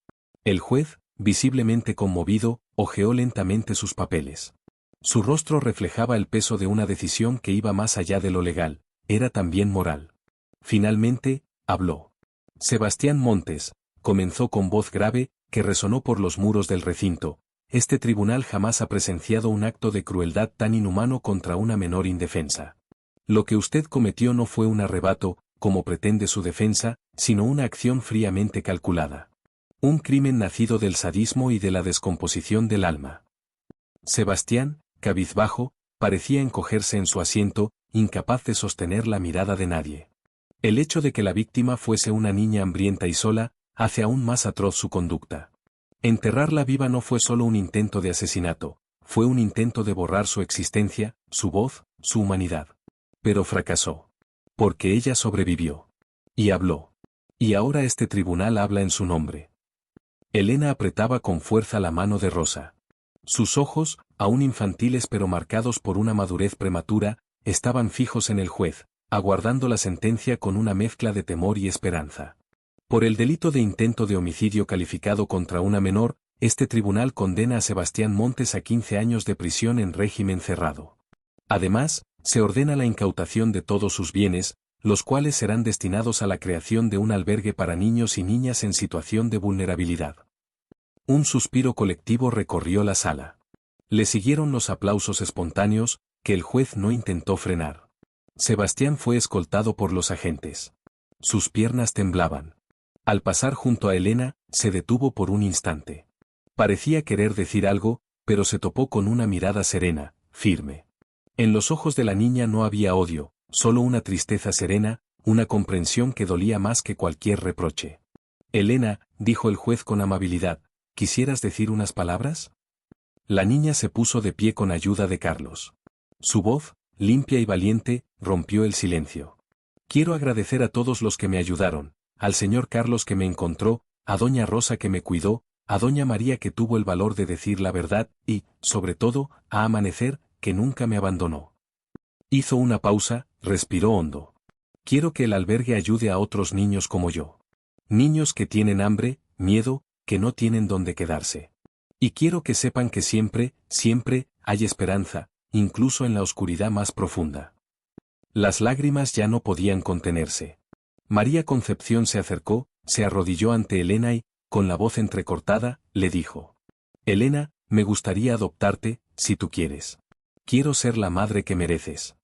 El juez, visiblemente conmovido, hojeó lentamente sus papeles. Su rostro reflejaba el peso de una decisión que iba más allá de lo legal, era también moral. Finalmente, habló. Sebastián Montes, comenzó con voz grave, que resonó por los muros del recinto. Este tribunal jamás ha presenciado un acto de crueldad tan inhumano contra una menor indefensa. Lo que usted cometió no fue un arrebato, como pretende su defensa, sino una acción fríamente calculada. Un crimen nacido del sadismo y de la descomposición del alma. Sebastián, cabizbajo, parecía encogerse en su asiento, incapaz de sostener la mirada de nadie. El hecho de que la víctima fuese una niña hambrienta y sola, hace aún más atroz su conducta. Enterrarla viva no fue solo un intento de asesinato, fue un intento de borrar su existencia, su voz, su humanidad. Pero fracasó. Porque ella sobrevivió. Y habló. Y ahora este tribunal habla en su nombre. Elena apretaba con fuerza la mano de Rosa. Sus ojos, aún infantiles pero marcados por una madurez prematura, estaban fijos en el juez, aguardando la sentencia con una mezcla de temor y esperanza. Por el delito de intento de homicidio calificado contra una menor, este tribunal condena a Sebastián Montes a 15 años de prisión en régimen cerrado. Además, se ordena la incautación de todos sus bienes, los cuales serán destinados a la creación de un albergue para niños y niñas en situación de vulnerabilidad. Un suspiro colectivo recorrió la sala. Le siguieron los aplausos espontáneos, que el juez no intentó frenar. Sebastián fue escoltado por los agentes. Sus piernas temblaban. Al pasar junto a Elena, se detuvo por un instante. Parecía querer decir algo, pero se topó con una mirada serena, firme. En los ojos de la niña no había odio, solo una tristeza serena, una comprensión que dolía más que cualquier reproche. Elena, dijo el juez con amabilidad, ¿quisieras decir unas palabras? La niña se puso de pie con ayuda de Carlos. Su voz, limpia y valiente, rompió el silencio. Quiero agradecer a todos los que me ayudaron, al señor Carlos que me encontró, a doña Rosa que me cuidó, a doña María que tuvo el valor de decir la verdad y, sobre todo, a Amanecer, que nunca me abandonó. Hizo una pausa, respiró hondo. Quiero que el albergue ayude a otros niños como yo. Niños que tienen hambre, miedo, que no tienen dónde quedarse. Y quiero que sepan que siempre, siempre, hay esperanza, incluso en la oscuridad más profunda. Las lágrimas ya no podían contenerse. María Concepción se acercó, se arrodilló ante Elena y, con la voz entrecortada, le dijo: Elena, me gustaría adoptarte, si tú quieres. Quiero ser la madre que mereces.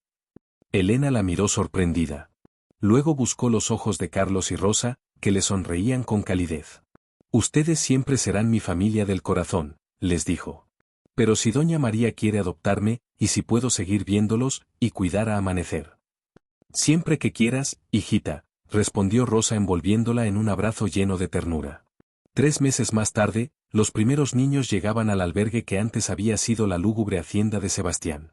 Elena la miró sorprendida. Luego buscó los ojos de Carlos y Rosa, que le sonreían con calidez. Ustedes siempre serán mi familia del corazón, les dijo. Pero si doña María quiere adoptarme, y si puedo seguir viéndolos, y cuidar a Amanecer. Siempre que quieras, hijita, respondió Rosa envolviéndola en un abrazo lleno de ternura. 3 meses más tarde, los primeros niños llegaban al albergue que antes había sido la lúgubre hacienda de Sebastián.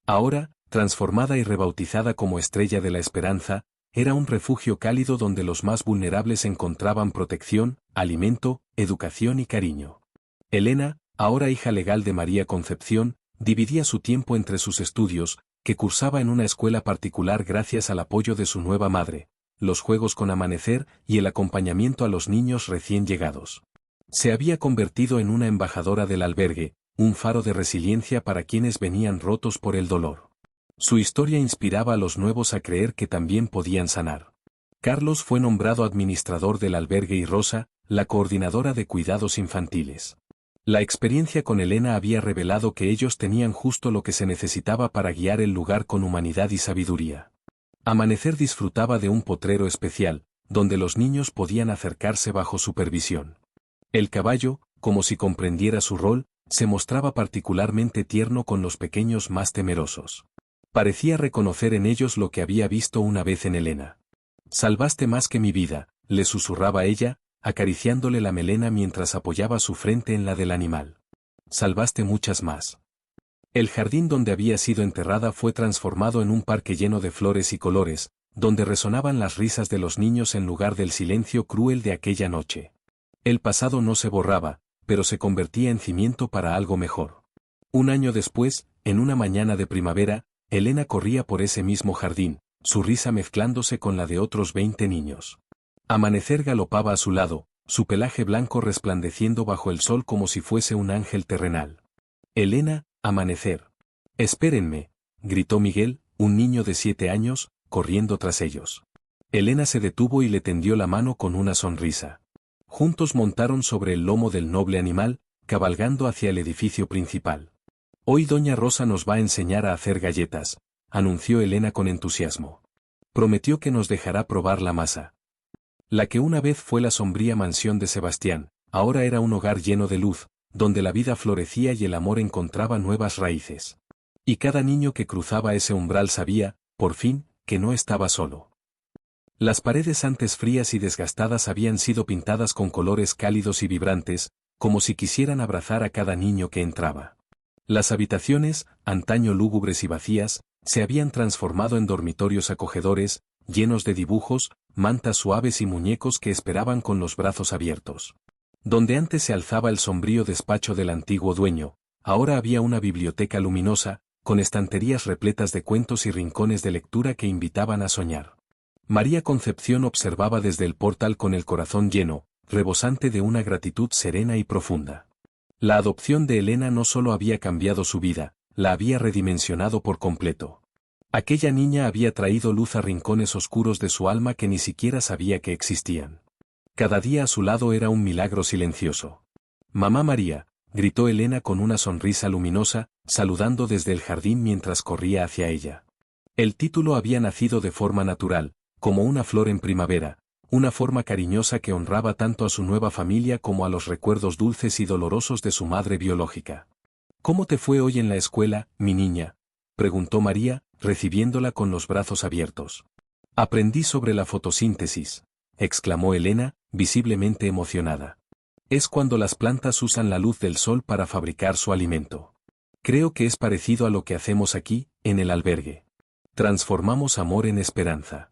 Ahora, transformada y rebautizada como Estrella de la Esperanza, era un refugio cálido donde los más vulnerables encontraban protección, alimento, educación y cariño. Elena, ahora hija legal de María Concepción, dividía su tiempo entre sus estudios, que cursaba en una escuela particular gracias al apoyo de su nueva madre, los juegos con Amanecer y el acompañamiento a los niños recién llegados. Se había convertido en una embajadora del albergue, un faro de resiliencia para quienes venían rotos por el dolor. Su historia inspiraba a los nuevos a creer que también podían sanar. Carlos fue nombrado administrador del albergue y Rosa, la coordinadora de cuidados infantiles. La experiencia con Elena había revelado que ellos tenían justo lo que se necesitaba para guiar el lugar con humanidad y sabiduría. Amanecer disfrutaba de un potrero especial, donde los niños podían acercarse bajo supervisión. El caballo, como si comprendiera su rol, se mostraba particularmente tierno con los pequeños más temerosos. Parecía reconocer en ellos lo que había visto una vez en Elena. Salvaste más que mi vida, le susurraba ella, acariciándole la melena mientras apoyaba su frente en la del animal. Salvaste muchas más. El jardín donde había sido enterrada fue transformado en un parque lleno de flores y colores, donde resonaban las risas de los niños en lugar del silencio cruel de aquella noche. El pasado no se borraba, pero se convertía en cimiento para algo mejor. Un año después, en una mañana de primavera, Elena corría por ese mismo jardín, su risa mezclándose con la de otros 20 niños. Amanecer galopaba a su lado, su pelaje blanco resplandeciendo bajo el sol como si fuese un ángel terrenal. Elena, Amanecer. Espérenme, gritó Miguel, un niño de 7 años, corriendo tras ellos. Elena se detuvo y le tendió la mano con una sonrisa. Juntos montaron sobre el lomo del noble animal, cabalgando hacia el edificio principal. Hoy doña Rosa nos va a enseñar a hacer galletas, anunció Elena con entusiasmo. Prometió que nos dejará probar la masa. La que una vez fue la sombría mansión de Sebastián, ahora era un hogar lleno de luz, donde la vida florecía y el amor encontraba nuevas raíces. Y cada niño que cruzaba ese umbral sabía, por fin, que no estaba solo. Las paredes antes frías y desgastadas habían sido pintadas con colores cálidos y vibrantes, como si quisieran abrazar a cada niño que entraba. Las habitaciones, antaño lúgubres y vacías, se habían transformado en dormitorios acogedores, llenos de dibujos, mantas suaves y muñecos que esperaban con los brazos abiertos. Donde antes se alzaba el sombrío despacho del antiguo dueño, ahora había una biblioteca luminosa, con estanterías repletas de cuentos y rincones de lectura que invitaban a soñar. María Concepción observaba desde el portal con el corazón lleno, rebosante de una gratitud serena y profunda. La adopción de Elena no solo había cambiado su vida, la había redimensionado por completo. Aquella niña había traído luz a rincones oscuros de su alma que ni siquiera sabía que existían. Cada día a su lado era un milagro silencioso. «Mamá María», gritó Elena con una sonrisa luminosa, saludando desde el jardín mientras corría hacia ella. El título había nacido de forma natural, como una flor en primavera, una forma cariñosa que honraba tanto a su nueva familia como a los recuerdos dulces y dolorosos de su madre biológica. «¿Cómo te fue hoy en la escuela, mi niña?», preguntó María, recibiéndola con los brazos abiertos. «Aprendí sobre la fotosíntesis», exclamó Elena, visiblemente emocionada. «Es cuando las plantas usan la luz del sol para fabricar su alimento. Creo que es parecido a lo que hacemos aquí, en el albergue. Transformamos amor en esperanza».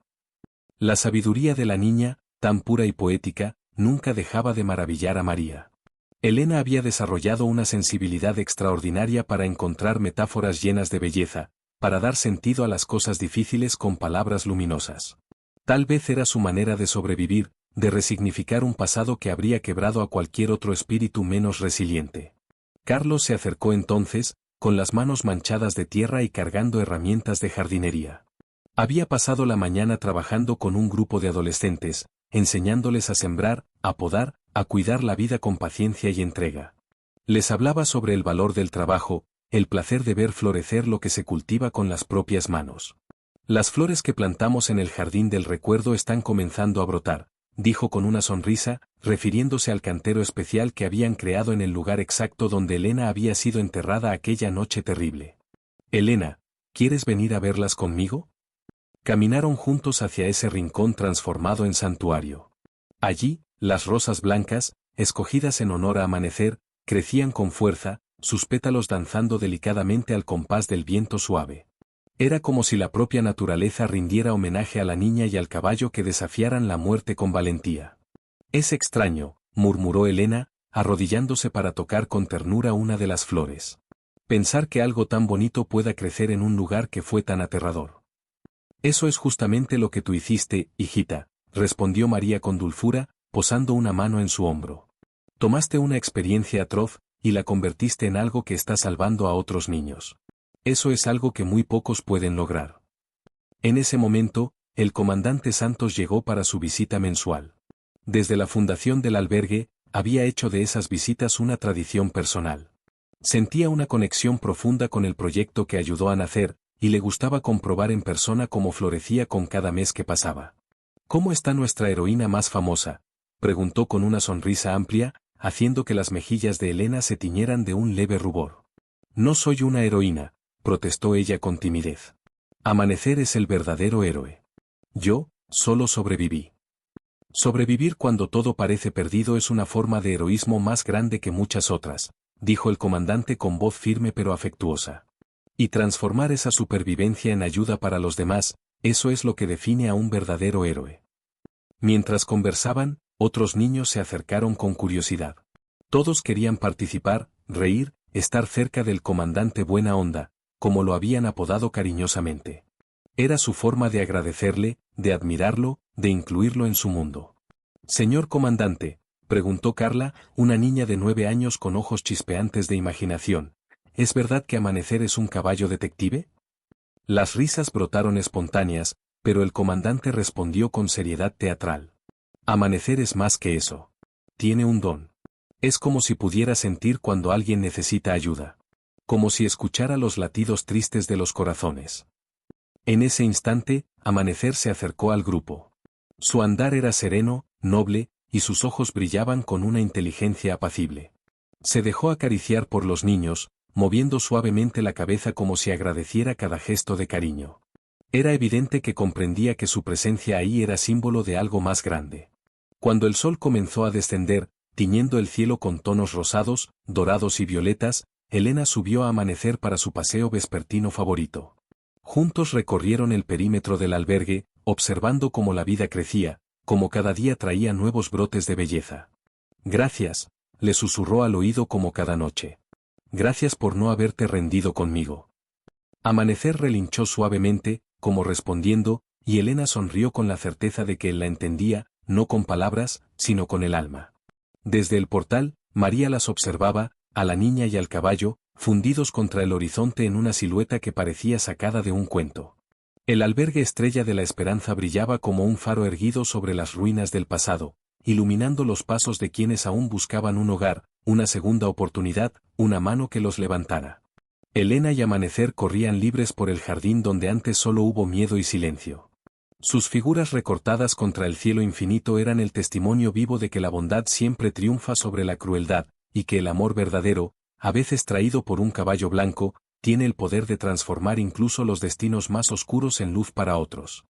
La sabiduría de la niña, tan pura y poética, nunca dejaba de maravillar a María. Elena había desarrollado una sensibilidad extraordinaria para encontrar metáforas llenas de belleza, para dar sentido a las cosas difíciles con palabras luminosas. Tal vez era su manera de sobrevivir, de resignificar un pasado que habría quebrado a cualquier otro espíritu menos resiliente. Carlos se acercó entonces, con las manos manchadas de tierra y cargando herramientas de jardinería. Había pasado la mañana trabajando con un grupo de adolescentes, enseñándoles a sembrar, a podar, a cuidar la vida con paciencia y entrega. Les hablaba sobre el valor del trabajo, el placer de ver florecer lo que se cultiva con las propias manos. «Las flores que plantamos en el jardín del recuerdo están comenzando a brotar», dijo con una sonrisa, refiriéndose al cantero especial que habían creado en el lugar exacto donde Elena había sido enterrada aquella noche terrible. «Elena, ¿quieres venir a verlas conmigo?». Caminaron juntos hacia ese rincón transformado en santuario. Allí, las rosas blancas, escogidas en honor a amanecer, crecían con fuerza, sus pétalos danzando delicadamente al compás del viento suave. Era como si la propia naturaleza rindiera homenaje a la niña y al caballo que desafiaran la muerte con valentía. «Es extraño», murmuró Elena, arrodillándose para tocar con ternura una de las flores. «Pensar que algo tan bonito pueda crecer en un lugar que fue tan aterrador». «Eso es justamente lo que tú hiciste, hijita», respondió María con dulzura, posando una mano en su hombro. «Tomaste una experiencia atroz, y la convertiste en algo que está salvando a otros niños. Eso es algo que muy pocos pueden lograr». En ese momento, el comandante Santos llegó para su visita mensual. Desde la fundación del albergue, había hecho de esas visitas una tradición personal. Sentía una conexión profunda con el proyecto que ayudó a nacer, y le gustaba comprobar en persona cómo florecía con cada mes que pasaba. «¿Cómo está nuestra heroína más famosa?», preguntó con una sonrisa amplia, haciendo que las mejillas de Elena se tiñeran de un leve rubor. «No soy una heroína», protestó ella con timidez. «Amanecer es el verdadero héroe. Yo, solo sobreviví». «Sobrevivir cuando todo parece perdido es una forma de heroísmo más grande que muchas otras», dijo el comandante con voz firme pero afectuosa. «Y transformar esa supervivencia en ayuda para los demás, eso es lo que define a un verdadero héroe». Mientras conversaban, otros niños se acercaron con curiosidad. Todos querían participar, reír, estar cerca del comandante Buena Onda, como lo habían apodado cariñosamente. Era su forma de agradecerle, de admirarlo, de incluirlo en su mundo. «Señor comandante», preguntó Carla, una niña de 9 años con ojos chispeantes de imaginación, «¿es verdad que Amanecer es un caballo detective?». Las risas brotaron espontáneas, pero el comandante respondió con seriedad teatral. «Amanecer es más que eso. Tiene un don. Es como si pudiera sentir cuando alguien necesita ayuda. Como si escuchara los latidos tristes de los corazones». En ese instante, Amanecer se acercó al grupo. Su andar era sereno, noble, y sus ojos brillaban con una inteligencia apacible. Se dejó acariciar por los niños, moviendo suavemente la cabeza como si agradeciera cada gesto de cariño. Era evidente que comprendía que su presencia ahí era símbolo de algo más grande. Cuando el sol comenzó a descender, tiñendo el cielo con tonos rosados, dorados y violetas, Elena subió a Amanecer para su paseo vespertino favorito. Juntos recorrieron el perímetro del albergue, observando cómo la vida crecía, cómo cada día traía nuevos brotes de belleza. Gracias, le susurró al oído como cada noche. Gracias por no haberte rendido conmigo. Amanecer relinchó suavemente, como respondiendo, y Elena sonrió con la certeza de que él la entendía, no con palabras, sino con el alma. Desde el portal, María las observaba, a la niña y al caballo, fundidos contra el horizonte en una silueta que parecía sacada de un cuento. El albergue Estrella de la Esperanza brillaba como un faro erguido sobre las ruinas del pasado, iluminando los pasos de quienes aún buscaban un hogar, una segunda oportunidad, una mano que los levantara. Elena y Amanecer corrían libres por el jardín donde antes solo hubo miedo y silencio. Sus figuras recortadas contra el cielo infinito eran el testimonio vivo de que la bondad siempre triunfa sobre la crueldad, y que el amor verdadero, a veces traído por un caballo blanco, tiene el poder de transformar incluso los destinos más oscuros en luz para otros.